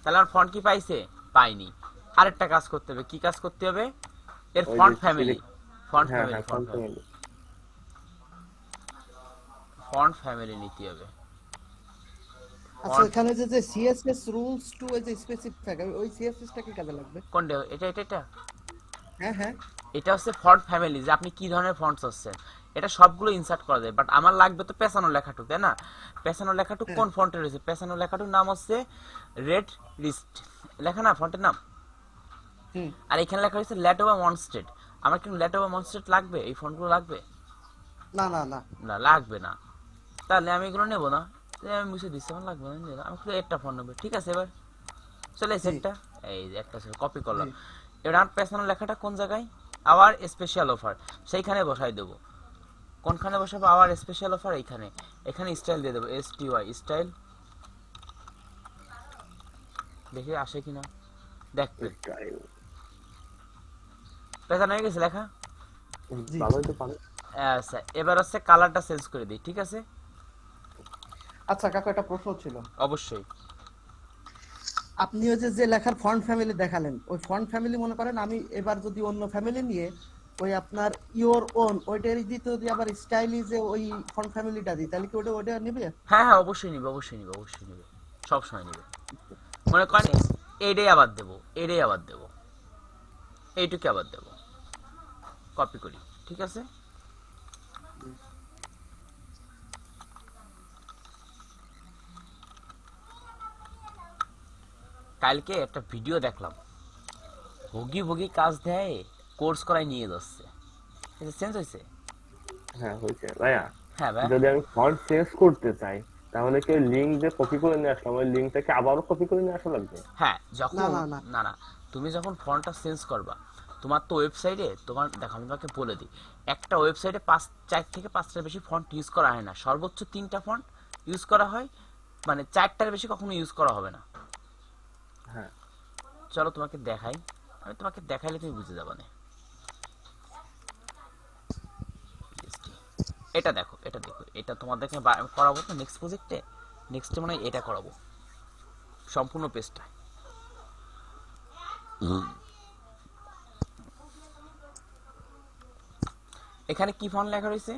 তাহলে আমার ফন্ট কি পাইছে? পাইনি। আরেকটা কাজ করতে হবে। কি কাজ করতে হবে? এর ওই ফন্ট যে ফ্যামিলি, ফন্ট হ্যাঁ ফ্যামিলি, হ্যাঁ font font family, family. Font family নিতে হবে। আচ্ছা, এখানে যে সিএসএস রুলস টু এই যে স্পেসিফিক, ওই সিএসএস টা কি কাজে লাগবে? কোনটা? এটা হ্যাঁ হ্যাঁ এটা হচ্ছে ফন্ট ফ্যামিলি, যে আপনি কি ধরনের ফন্টস হচ্ছেন এটা সবগুলো ইনসার্ট করা যায়। বাট আমার লাগবে তো পেছানো লেখাটুক, তাই না? পেছানো লেখাটুক কোন ফন্টে রয়েছে? পেছানো লেখাটুক নাম হচ্ছে রেড রিস্ট লেখা না, ফন্টের নাম। হুম। আর এখানে লেখা হয়েছে ল্যাটোবা মনস্টেড। আমার কিন্তু ল্যাটোবা মনস্টেড লাগবে? এই ফন্টগুলো লাগবে না না না না? লাগবে না। তাহলে আমি এগুলো নেবো না, আমি মুছে দিচ্ছি, আমার লাগবে না, আমি শুধু একটা ফোন নেবো। ঠিক আছে, এবার চলে এসে একটা, এই যে একটা কপি করলাম। এবার আমার পেছানো লেখাটা কোন জায়গায়? আওয়ার স্পেশাল অফার, সেইখানে বসাই দেবো। কোনখানে বসাবো? আওয়ার স্পেশাল অফার, এইখানে। এখানে স্টাইল দিয়ে দেবো, STY স্টাইল। দেখি আসে কিনা, দেখবে পেছানো হয়ে গেছে লেখা। ভালোই তো পারে। আচ্ছা, এবার হচ্ছে কালারটা চেঞ্জ করে দিই, ঠিক আছে? আচ্ছা কাকু, একটা প্রশ্ন ছিল। অবশ্যই। আপনি ওই যে লেখার ফন্ট ফ্যামিলি দেখালেন, ওই ফন্ট ফ্যামিলি মনে করেন আমি এবার যদি অন্য ফ্যামিলি নিয়ে ওই আপনার ইওর ওন ওইটার দিতে যদি আবার স্টাইলি যে ওই ফন্ট ফ্যামিলিটা দিই, তাহলে কি ওটা নেবে? হ্যাঁ হ্যাঁ, অবশ্যই নিবে, অবশ্যই নিবে, অবশ্যই নিবে, সব সময় নিবে। মনে করেন এটাই আবার দেবো, এটাই আবার দেবো, এইটুকু আবার দেবো, কপি করি, ঠিক আছে। কালকে একটা ভিডিও দেখলাম, ভোগী ভোগী কাজ দেয়, কোর্স করায় নিয়ে যাচ্ছে, এটা চেঞ্জ হয়েছে। হ্যাঁ হয়েছে ভাইয়া। হ্যাঁ ভাই, যদি আমি ফন্ট চেঞ্জ করতে চাই তাহলে কি লিঙ্ক যে কপি করে নিয়ে আসলাম ওই লিঙ্কটাকে আবারও কপি করে নিয়ে আসা লাগবে? হ্যাঁ যখন না, না, না। না না, তুমি যখন ফন্টটা চেঞ্জ করবা, তোমার তো ওয়েবসাইটে তোমার দেখো, আমি তোমাকে বলে দিই, একটা ওয়েবসাইটে 4 থেকে 5টার বেশি ফন্ট ইউজ করা হয় না, সর্বোচ্চ 3টা ফন্ট ইউজ করা হয়, মানে 4টার বেশি কখনো ইউজ করা হবে না। হ্যাঁ চলো তোমাকে দেখাই, আমি তোমাকে দেখাইলে তুমি বুঝে যাবে না। এটা দেখো, এটা দেখো, এটা তোমাদেরকে করাবো তো নেক্সট প্রজেক্টে, নেক্সটে মানে এটা করাবো সম্পূর্ণ পেজটা। এখানে কি ফন্ট লেখা রয়েছে?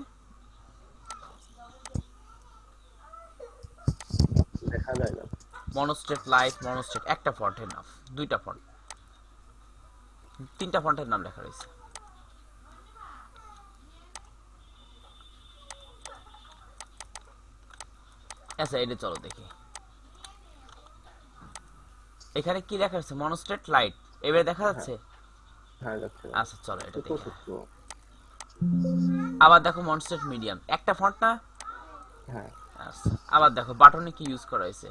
দেখা যায় না। মনোস্টেট লাইট, মনোস্টেট, একটা ফন্টের নাম, 2টা ফন্ট, 3টা ফন্টের নাম লেখা রয়েছে। আচ্ছা এটা চলো দেখি, এখানে কি লেখা আছে? মনোস্টেট লাইট, এবারে দেখা যাচ্ছে? হ্যাঁ যাচ্ছে না। আচ্ছা চলো এটা তো দেখি। সূক্ষ্ম। আবার দেখো মনোস্টেট মিডিয়াম, একটা ফন্ট না? হ্যাঁ আচ্ছা আবার দেখো বাটনে কি ইউজ করা হয়েছে?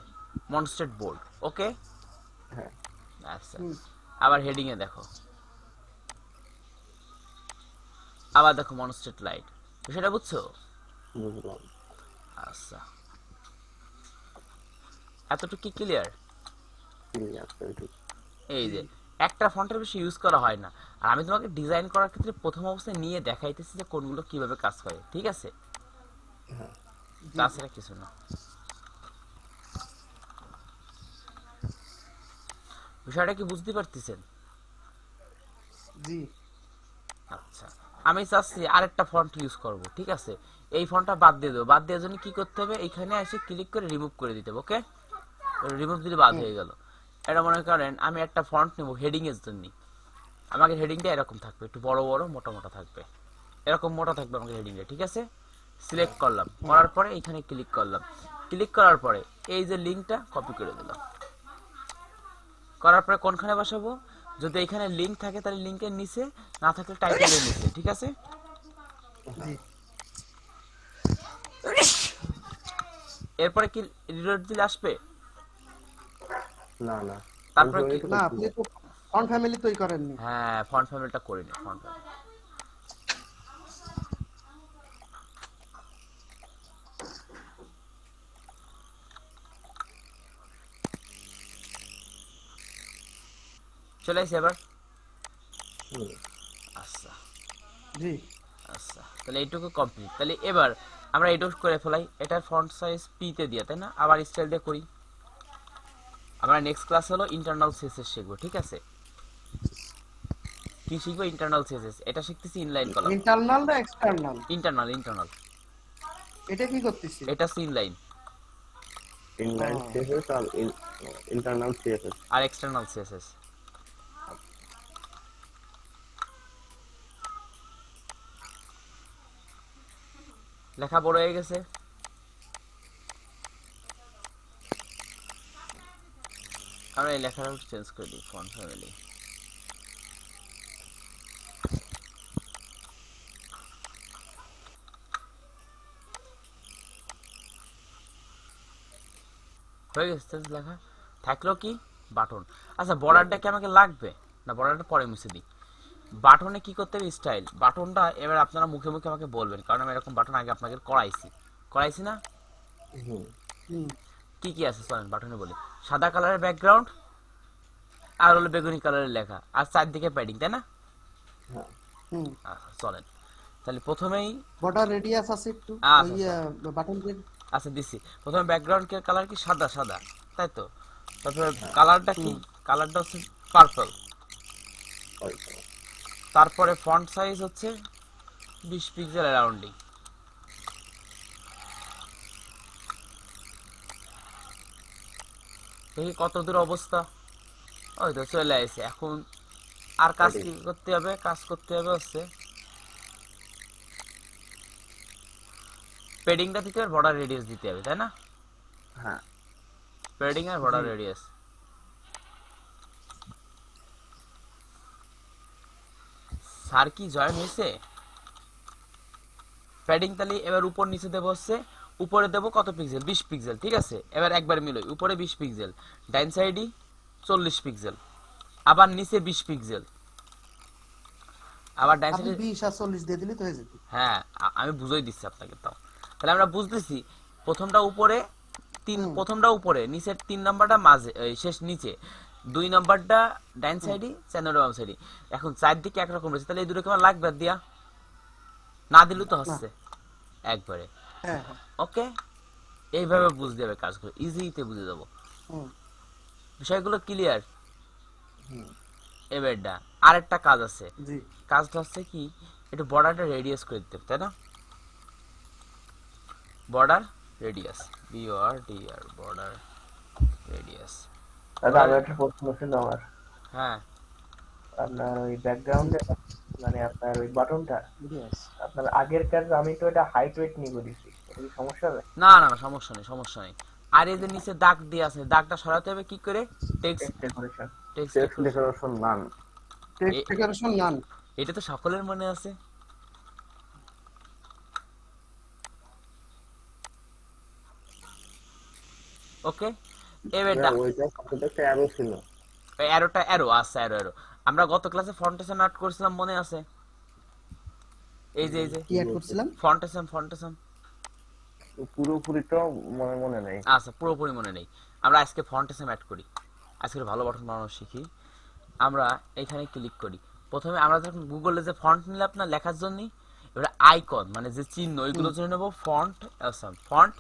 মনোস্টেট বোল্ড, ওকে। হ্যাঁ আচ্ছা আবার হেডিং এ দেখো, আবার দেখো মনোস্টেট লাইট, সেটা বুঝছো? বুঝলাম। আচ্ছা এতটুকু কি ক্লিয়ার? ক্লিয়ার একটু। এই যে একটা ফন্টের বেশি ইউজ করা হয় না, আর আমি তোমাকে ডিজাইন করার ক্ষেত্রে প্রথম অবস্থায় নিয়ে দেখাইতেছি যে কোনগুলো কিভাবে কাজ করে, ঠিক আছে? তাছাড়া কিছু না। বিষয়টা কি বুঝতে পারতেছেন? জি। আচ্ছা আমি চাচ্ছি আরেকটা ফন্ট ইউজ করব, ঠিক আছে? এই ফন্টটা বাদ দিয়ে দেবো, বাদ দেওয়ার জন্য কি করতে হবে? এখানে এসে ক্লিক করে রিমুভ করে দিতে হবে, ওকে। রিমুভ দিলে বাদ হয়ে গেল। এটা মনে করেন আমি একটা ফন্ট নেব হেডিং এর জন্য, আমাকে হেডিংটা এরকম থাকবে, একটু বড় বড় মোটা মোটা থাকবে, এরকম মোটা থাকবে আমাকে হেডিংটা, ঠিক আছে? সিলেক্ট করলাম, করার পরে এখানে ক্লিক করলাম, ক্লিক করার পরে এই যে লিঙ্কটা কপি করে দিলাম, করার পরে কোনখানে বসাবো? যদি এখানে লিঙ্ক থাকে তাহলে লিঙ্কের নিচে, না থাকলে টাইটেলের নিচে, ঠিক আছে? এরপরে কি রিলোড দিলে আসবে? না না। তারপরে কি? না, আপনি তো ফন্ট ফ্যামিলি তৈরি করেননি। হ্যাঁ ফন্ট ফ্যামিলিটা করে নি, ফন্ট ফ্যামিলি চলে আসছে এবার। আচ্ছা জি। আচ্ছা তাহলে এইটুকু কমপ্লিট, তাহলে এবার আমরা এইটুকু করে ফেলাই, এটার ফন্ট সাইজ পি তে দিয়ে, তাই না? আবার স্টাইল দিয়ে করি। আমরা নেক্সট ক্লাস হলো ইন্টারনাল সিএসএস শিখবো, ঠিক আছে? কি শিখবো? Internal CSS. এটা শিখতেছি ইনলাইন কলাম। ইন্টারনাল না এক্সটার্নাল? Internal, internal. এটা কি করতেছি? এটা ইনলাইন ইনলাইন সিএসএস আর ইন্টারনাল সিএসএস। আর এক্সটার্নাল সিএসএস। লেখা বড় হয়ে গেছে, আমরা এই লেখাটা চেঞ্জ করে দিই, ফন্ট ফ্যামিলি। হয়ে গেছে চেঞ্জ লেখা। থাকলো কি? বাটন। আচ্ছা বর্ডারটা কি আমাকে লাগবে? না বর্ডারটা পরে মুছে দিই। বাটনে কি করতে হবে? স্টাইল। বাটনটা এবার আপনারা মুখে মুখে আমাকে বলবেন, কারণ আমি এরকম বাটন আগে আপনাকে করাইছি না? কি কি আছে চলেন বাটনে বলি। সাদা কালারের ব্যাকগ্রাউন্ড, আর হলো বেগুনি কালারের লেখা, আর চারদিকে প্যাডিং, তাই না? চলেন তাহলে প্রথমেই বর্ডার রেডিয়াস আছে একটু, আচ্ছা, ওই বাটন দিয়ে। আচ্ছা দিছি। প্রথমে ব্যাকগ্রাউন্ড কালার কি? সাদা সাদা, তাই তো? তারপরে কালারটা কি, কালারটা হচ্ছে পার্পল। তারপরে ফন্ট সাইজ হচ্ছে 20 পিক্সেল অ্যারাউন্ডিং। দেখি কত দূর অবস্থা। ওই তো চলে আসছে। এখন আর কাজ কি করতে হবে, কাজ করতে হবে হচ্ছে পেডিংটা দিতে হবে, বর্ডার রেডিয়াস দিতে হবে, তাই না? হ্যাঁ পেডিং আর বর্ডার রেডিয়াস। স্যার কি জয়েন হয়েছে? প্যাডিং তাহলে এবার উপর নিচে দেবো হচ্ছে, উপরে দেবো কত পিক্সেল, 20 পিক্সেল, ঠিক আছে। এবার একবার মিলোই, উপরে 20 পিক্সেল, ডাইন সাইডই 40 পিক্সেল, আবার নিচে 20 পিক্সেল, আবার ডাইন আপনি সাইডে। 20 আর 40 দিয়ে দিলে তো হয়ে যেত। হ্যাঁ, আমি বুঝাই দিচ্ছি আপনাকে। তাও তাহলে আমরা বুঝতেছি প্রথমটা উপরে প্রথমটা উপরে, নিচের 3 নাম্বারটা মাঝে, শেষ নিচে, 2 নাম্বারটা ডাইন সাইডে, 4 নাম্বার বাম সাইডে। এখন চারদিকে একরকম রয়েছে, তাহলে এই দুটো কেমন লাগবে দিয়া? না দিলেও তো হচ্ছে একবারে। হ্যাঁ ওকে, এইভাবে বুঝতে হবে কাজগুলো, ইজিতে বুঝে যাবো। হুম বিষয়গুলো ক্লিয়ার? এবারটা আরেকটা কাজ আছে। জি কাজটা হচ্ছে কি, একটু বর্ডারটা রেডিয়াস করে দিতে হবে, তাই না? Border radius, BORDR, border radius. দাদা আর একটা প্রশ্ন ছিল আমার। হ্যাঁ, আপনার ওই ব্যাকগ্রাউন্ডে মানে আপনার ওই বাটনটা, ইয়েস আপনার আগের কাজ আমি তো এটা হাইট ওয়েট নিয়ে করেছি, এটা কি সমস্যা হবে? না না না, সমস্যা নেই, সমস্যা নেই। আর এই যে নিচে দাগ দিয়ে আছে, দাগটা সরাতে হবে কি করে? Text, text decoration, text text decoration নান। টেক্সট ডেকোরেশন নান। এটা তো সকলের মনে আছে। ওকে, এবারটা ওইটা কতটা একটা অ্যারো ছিল। অ্যারোটা, অ্যারো আচ্ছা, অ্যারো অ্যারো। আমরা গত ক্লাসে ফন্টেশন অ্যাড করেছিলাম, মনে আছে? এই যে কি অ্যাড করছিলাম? ফন্টেশন। পুরোপুরি তো মনে মনে নেই। আচ্ছা, পুরোপুরি মনে নেই। আমরা আজকে ফন্টেশন অ্যাড করি, আজকে ভালো বাটন বানানো শিখি। আমরা এখানে ক্লিক করি। প্রথমে আমরা যখন গুগলে যে ফন্ট নিলাম না লেখার জন্য, এবারে আইকন মানে যে চিহ্ন, ওইগুলো জন্য নেব font Assam, font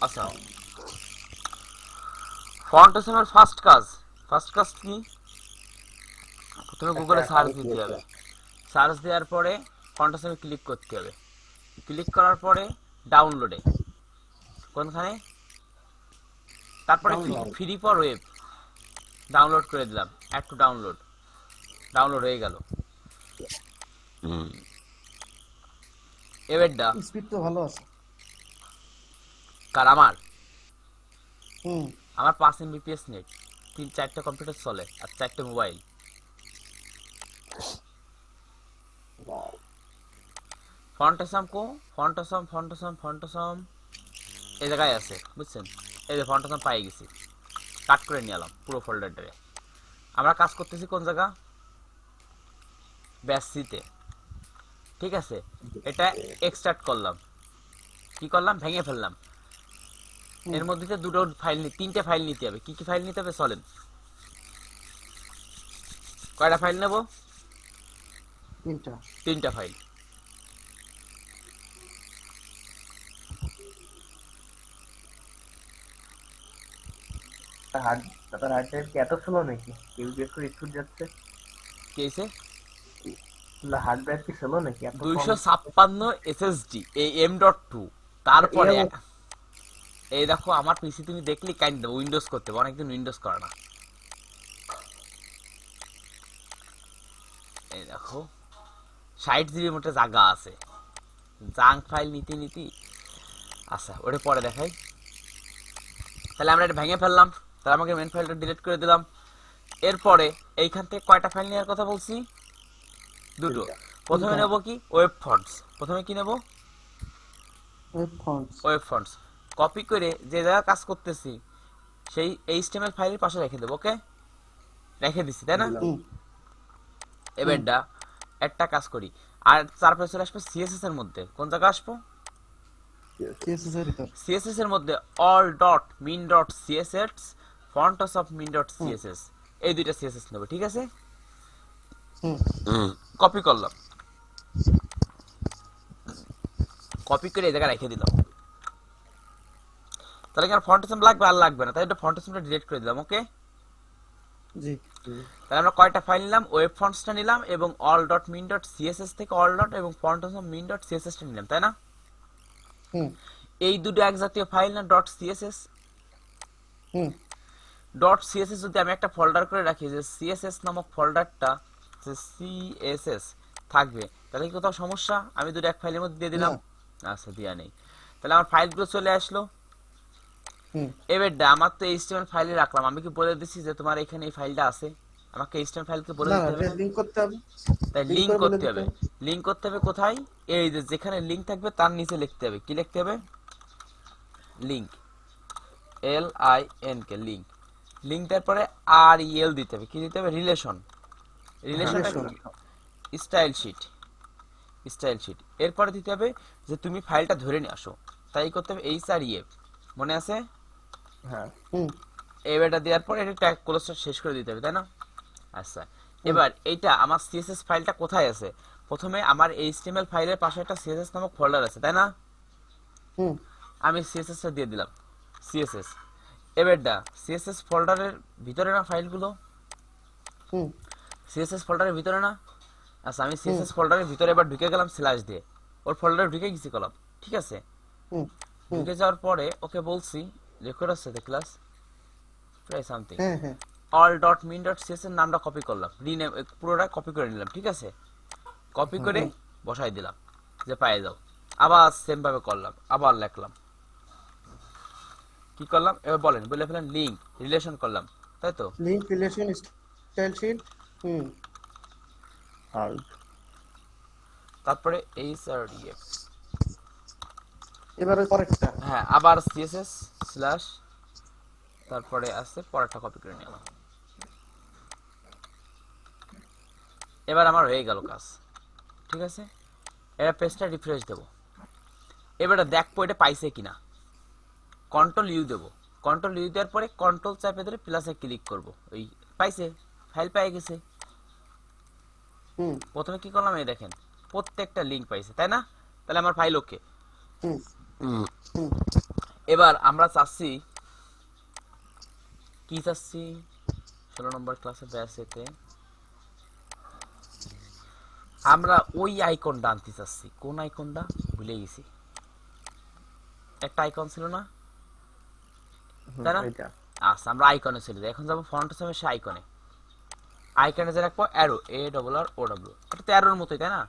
Assam. Font আসামের ফার্স্ট কাজ কি? প্রথমে গুগলে সার্চ দিতে হবে, সার্চ দেওয়ার পরে ফন্ট আসামে ক্লিক করতে হবে। ক্লিক করার পরে ডাউনলোডে, কোনখানে, তারপরে ফ্রি ফর ওয়েব ডাউনলোড করে দিলাম। অ্যাড টু ডাউনলোড হয়ে গেল। এবারটা স্পিড তো ভালো আছে। কার? আমার হুম 5 Mbps নেট, 3-4টা কম্পিউটার চলে আর 4টে মোবাইল। ফন্টাসাম এই জায়গায় আছে, বুঝছেন? এই যে ফন্টাসাম পাই গেছি, কাট করে নিয়ে এলাম পুরো ফোল্ডারটারে। আমরা কাজ করতেছি কোন জায়গা? ব্যাসিতে, ঠিক আছে। এটা এক্সট্রাক্ট করলাম, কি করলাম? ভেঙে ফেললাম। এর মধ্যে দুটো ফাইল, 3টে ফাইল নিতে হবে। কি কি ফাইল নিতে হবে চলেন? কয়টা ফাইল নেব? 3টা ফাইল। হার্ড, তার হার্ড ড্রাইভ কি এত স্লো নাকি? ইউজেস করে স্পিড যাচ্ছে কি হয়েছে? না, হার্ড ড্রাইভ কি স্লো নাকি এত? 256 SSD, এই M.2। তারপরে এই দেখো আমার পিসি, তুমি দেখলি কাইন্ড দেবো, উইন্ডোজ করতে হবে, অনেকদিন উইন্ডোজ করে না। এই দেখো 60 GB মতো জায়গা আছে, জাঙ্ক ফাইল নিতে। আচ্ছা, ওটা পরে দেখাই। তাহলে আমরা এটা ভেঙে ফেললাম, তাহলে আমাকে মেন ফাইলটা ডিলিট করে দিলাম। এরপরে এইখান থেকে কয়টা ফাইল নেওয়ার কথা বলছি? দুটো। প্রথমে নেব কি? Web fonts. প্রথমে কি নেব? Web fonts. কপি করে যে জায়গায় কাজ করতেছি সেই HTML ফাইলের পাশে রেখে দেবো। ওকে, রেখে দিছি, তাই না? এবারটা একটা কাজ করি, আর তারপরে চলে আসবো CSS এর মধ্যে। কোন জায়গায় আসবো? CSS এর মধ্যে all dot min dot css fonts of min dot css, এই দুইটা CSS নেব, ঠিক আছে? কপি করলাম, কপি করে এই জায়গায় রেখে দিলাম। তাহলে কি আর ফন্টেসম লাগবে? আর লাগবে না, তাই এটা ফন্টেসমটা ডিলিট করে দিলাম। ওকে, জি তাহলে আমরা কয়টা ফাইল নিলাম? ওয়েব ফন্টসটা নিলাম এবং all.min.css থেকে all dot এবং ফন্টেসম min.css টা নিলাম, তাই না? হুম এই দুটো এক জাতীয় ফাইল না ডট সিএসএস? হুম ডট সিএসএস যদি আমি একটা ফোল্ডার করে রাখি, যে সিএসএস নামক ফোল্ডারটা যে সিএসএস থাকবে, তাহলে কি কোথাও সমস্যা? আমি দুটো এক ফাইলের মধ্যে দিয়ে দিলাম। আচ্ছা, দিয়া নেই। তাহলে আমার ফাইলগুলো চলে আসলো। হুম এবার আমার তো এইচটিএমএল ফাইলে রাখলাম, আমি কি বলে দিছি যে তোমার এখানে এই ফাইলটা আছে? আমাকে এইচটিএমএল ফাইলকে বলে না দিতে হবে না? লিঙ্ক করতে হবে, তাই লিঙ্ক লিংক করে বলে করতে দিতে হবে। হবে। লিংক করতে হবে কোথায়? এই যে যেখানে লিংক থাকবে তার নিচে লিখতে হবে। কি লিখতে হবে? Link, LINK, link. লিংক তারপরে REL দিতে হবে। কি দিতে হবে? রিলেশন। রিলেশনটা কি? Style sheet, style sheet. এরপরে দিতে হবে যে তুমি ফাইলটা ধরে নিয়ে আসো, তাই করতে হবে HREF, মনে আছে? হ্যাঁ হুম এবারটা দেওয়ার পর এটা ট্যাগ ক্লোজটা শেষ করে দিতে হবে, তাই না? আচ্ছা, এবার এইটা আমার সিএসএস ফাইলটা কোথায় আছে? প্রথমে আমার এইচটিএমএল ফাইলের পাশে একটা সিএসএস নামক ফোল্ডার আছে, তাই না? হুম আমি সিএসএস টা দিয়ে দিলাম, সিএসএস। এবারটা সিএসএস ফোল্ডারের ভিতরে না ফাইলগুলো? হুম সিএসএস ফোল্ডারের ভিতরে না? আচ্ছা, আমি সিএসএস ফোল্ডারের ভিতরে এবার ঢুকে গেলাম স্ল্যাশ দিয়ে, ওর ফোল্ডারে ঢুকে গেছি কলাম, ঠিক আছে? হুম ঢুকে যাওয়ার পরে ওকে বলছি রেকর্ড আছে দ্য ক্লাস ট্রাই সামথিং, হ্যাঁ হ্যাঁ all.min.css এর নামটা কপি করলাম, রিনেম পুরোটা কপি করে নিলাম, ঠিক আছে? কপি করে বসাই দিলাম যে পায়ে যাও। আবার সেম ভাবে করলাম, আবার লিখলাম। কি করলাম এবার বলেন, বলে ফেলেন লিংক রিলেশন করলাম, তাই তো? Link relation style sheet. হুম আর তারপরে HRDF, এবারে পরেরটা। হ্যাঁ, আবার CSS স্ল্যাশ, তারপরে আছে পরেরটা কপি করে নিলাম। এবার আমার হয়ে গেল কাজ, ঠিক আছে? এবার পেজটা রিফ্রেশ দেব। এবারে দেখবো এটা পাইছে কিনা। কন্ট্রোল ইউ দেবো। কন্ট্রোল ইউ দেওয়ার পরে কন্ট্রোল চাপে ধরে প্লাসে ক্লিক করব। ওই পাইছে, ফাইল পেয়ে গেছে। হুম প্রথমে কি করলাম, এই দেখেন প্রত্যেকটা লিংক পাইছে, তাই না? তাহলে আমার ফাইল ওকে। হুম হুম এবার আমরা চাচ্ছি কি চাচ্ছি 16 নম্বর ক্লাসে ব্যাসেতে আমরা ওই আইকনটা আনতে চাচ্ছি। কোন আইকনটা ভুলে গেছি, একটা আইকন ছিল না, তাই না? এটা আচ্ছা, আমরা আইকনে চলে যাই। এখন যাবো ফন্ট সামনে সে আইকনে। আইকনে যে রাখবো অ্যারো, ARROW। এটা তো অ্যারোর মতোই, তাই না?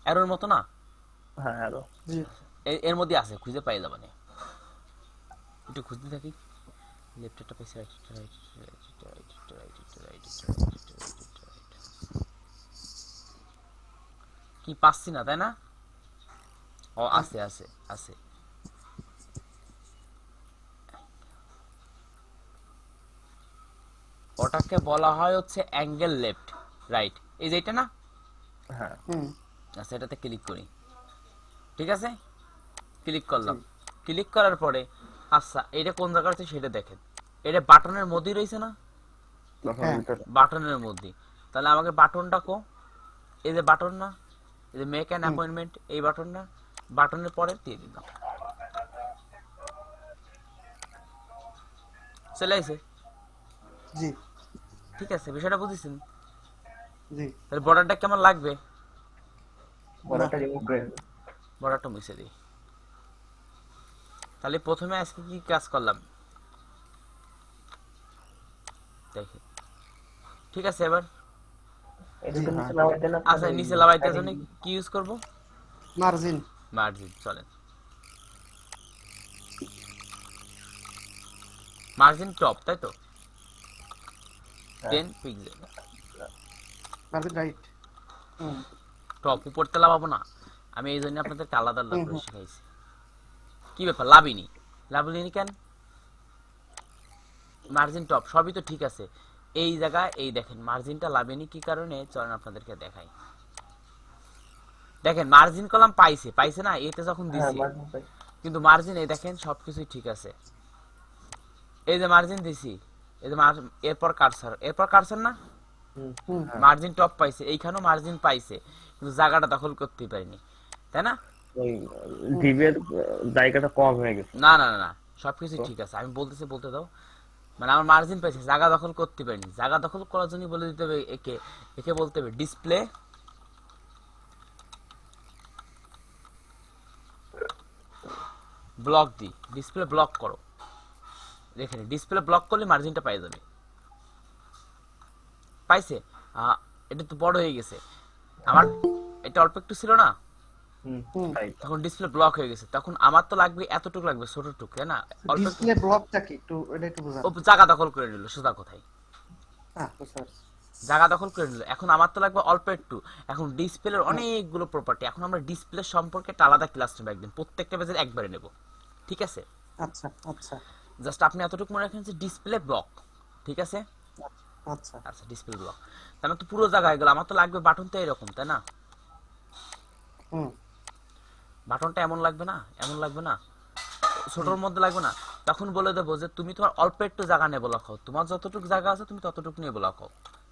অ্যারোর মতো না? হ্যাঁ আরো জি এর মধ্যে আছে, খুঁজে পাই যাবে না। একটু খুঁজতে থাকি। লেফটটা পাইছি, রাইটটা কি পাচ্ছি না, তাই না? ও আছে আছে আছে। ওটাকে বলা হয় হচ্ছে অ্যাঙ্গেল লেফট রাইট, এই যে এটা না? হ্যাঁ হুম আচ্ছা, এটাতে ক্লিক করি, ঠিক আছে? ক্লিক করলাম। ক্লিক করার পরে আচ্ছা এটা কোন জায়গা আছে সেটা দেখেন। এটা বাটনের মধ্যেই রয়েছে না? তখন হ্যাঁ। ভিতরে বাটনের মধ্যে। তাহলে আমাকে বাটনটা কো, এই যে বাটন না, এই যে মেক অ্যান অ্যাপয়েন্টমেন্ট, এই বাটনটা, বাটনের পরে দিয়ে দিলাম, চলে আসে। জি ঠিক আছে, বিষয়টা বুঝেছেন? জি তাহলে বর্ডারটা কেমন লাগবে? বড়টা রিমুভ করে দিন। বর্ডারটা মুছে দিই। তাহলে প্রথমে আজকে কি কাজ করলাম দেখে, ঠিক আছে? এবার এটা তো নিচে নামাই দেন আচ্ছা, নিচে লাগাইতে জন্য কি ইউজ করব? মার্জিন। মার্জিন। চলেন, মার্জিন টপ, তাই তো? 10 পিক্সেল মার্জিন রাইট। হুম টপ। উপরতে লাগাবো না, আমি এই জন্য আপনাদেরকে আলাদা আলাদা করে শিখাইছি। কি ব্যাপার, লাভিনি? লাভিনি কেন? মার্জিন টপ সবই তো ঠিক আছে, এই জায়গায় এই দেখেন মার্জিনটা লাভিনি কি কারণে, চলেন আপনাদেরকে দেখাই। দেখেন মার্জিন কলাম পাইছে, পাইছে না এতে যখন হ্যাঁ দিছি, মার্জিন পাই কিন্তু মার্জিন এই দেখেন সবকিছুই ঠিক আছে। এই যে মার্জিন দিছি, এই যে এরপর কারসার না, হুম মার্জিন টপ পাইছে, এইখানেও মার্জিন পাইছে, কিন্তু জায়গাটা দখল করতে পারিনি, তাই না? ওই ডিভের জায়গাটা কম হয়ে গেছে। না না না না, সবকিছু ঠিক আছে, আমি বলতেছি, বলতে দাও। মানে আমার মার্জিন পাইছে, জায়গা দখল করতে পারিনি। জায়গা দখল করার জন্য বলে দিতে হবে একে, একে বলতে হবে ডিসপ্লে ব্লক দি, ডিসপ্লে ব্লক করো। দেখেন ডিসপ্লে ব্লক করলে মার্জিনটা পাই যাবে। পাইছে? এটা তো বড় হয়ে গেছে আমার, এটা অল্প একটু ছিল না, রাইট। তখন ডিসপ্লে ব্লক হয়ে গেছে। তখন আমার তো লাগবে এতটুকু, লাগবে ছোটটুকু, তাই না? অল্প একটু ডিসপ্লে ব্লকটা কি একটু এটা একটু বোঝান। ও জায়গা দখল করে নিল, সোজা কথাই হ্যাঁ বুঝতে পারছি। জায়গা দখল করে নিল। এখন আমার তো লাগবে অল্প একটু। এখন ডিসপ্লের অনেকগুলো প্রপার্টি, এখন আমরা ডিসপ্লে সম্পর্কে একটা আলাদা ক্লাস নেব একদিন, প্রত্যেকটা পেজের একবারে নেব, ঠিক আছে? আচ্ছা আচ্ছা জাস্ট আপনি এতটুকু মনে রাখেন যে ডিসপ্লে ব্লক, ঠিক আছে? আচ্ছা। আচ্ছা ডিসপ্লে ব্লক, তাহলে তো পুরো জায়গায় গেল। আমার তো লাগবে বাটন তো এরকম, তাই না? হুম বাটনটা এমন লাগবে না, এমন লাগবে না, ছোটর মধ্যে লাগবে না। তখন বলে দেবো যে তুমি তোমার অল্প একটু জায়গা নিয়ে ব্লক হও, তোমার যতটুকু জায়গা আছে তুমি ততটুকু নিয়ে ব্লক হও।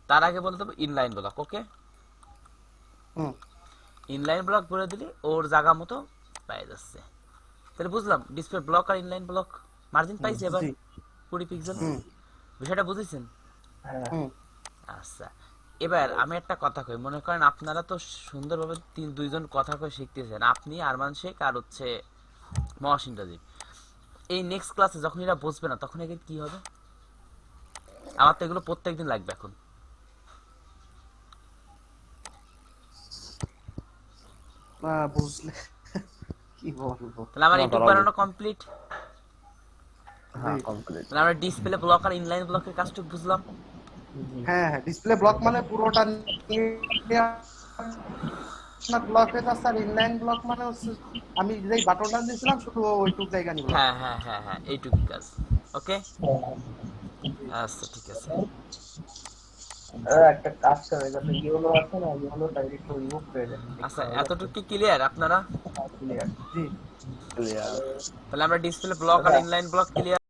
তার আগে বলে দেবো ইনলাইন ব্লক, ওকে? হুম ইনলাইন ব্লক বলে দিলে ওর জায়গা মতো পাই যাচ্ছে। তাহলে বুঝলাম ডিসপ্লে ব্লক আর ইনলাইন ব্লক মার্জিন পাইছে এবার জি 20 পিক্সেল। হুম বিষয়টা বুঝেছেন? হুম আচ্ছা, এবার আমি একটা কথা কই, মনে করেন আপনারা তো সুন্দরভাবে দুইজন কথা কই শিখতেছেন, আপনি আরমান শেখ আর হচ্ছে মহসিন রাজীব। এই নেক্সট ক্লাসে যখন এরা বসবে না, তখন এদের কি হবে? আমার তো এগুলো প্রত্যেকদিন লাগবে এখন। বুঝলে কি বলবো। তাহলে আমার না, ইউটিউব তারা বানানো কমপ্লিট। হ্যাঁ কমপ্লিট। তাহলে আমরা ডিসপ্লে ব্লক আর ইনলাইন ব্লকের কাজটুকু বুঝলাম। হ্যাঁ হ্যাঁ ডিসপ্লে ব্লক মানে পুরোটা ব্লক হয়ে যাচ্ছে, আর ইনলাইন ব্লক মানে হচ্ছে আমি যেই বাটনটা দিয়েছিলাম শুধু ওইটুক জায়গা নিব। হ্যাঁ হ্যাঁ হ্যাঁ হ্যাঁ, এইটুকু কাজ, ওকে? আচ্ছা ঠিক আছে। একটা কাজ করে যাতে ইয়েলো আছে না, ইয়েলোটা একটু রিমুভ করে দেন। আচ্ছা এতটুকু কি ক্লিয়ার আপনারা? জি ক্লিয়ার। তাহলে আমরা ডিসপ্লে ব্লক আর ইনলাইন ব্লক ক্লিয়ার।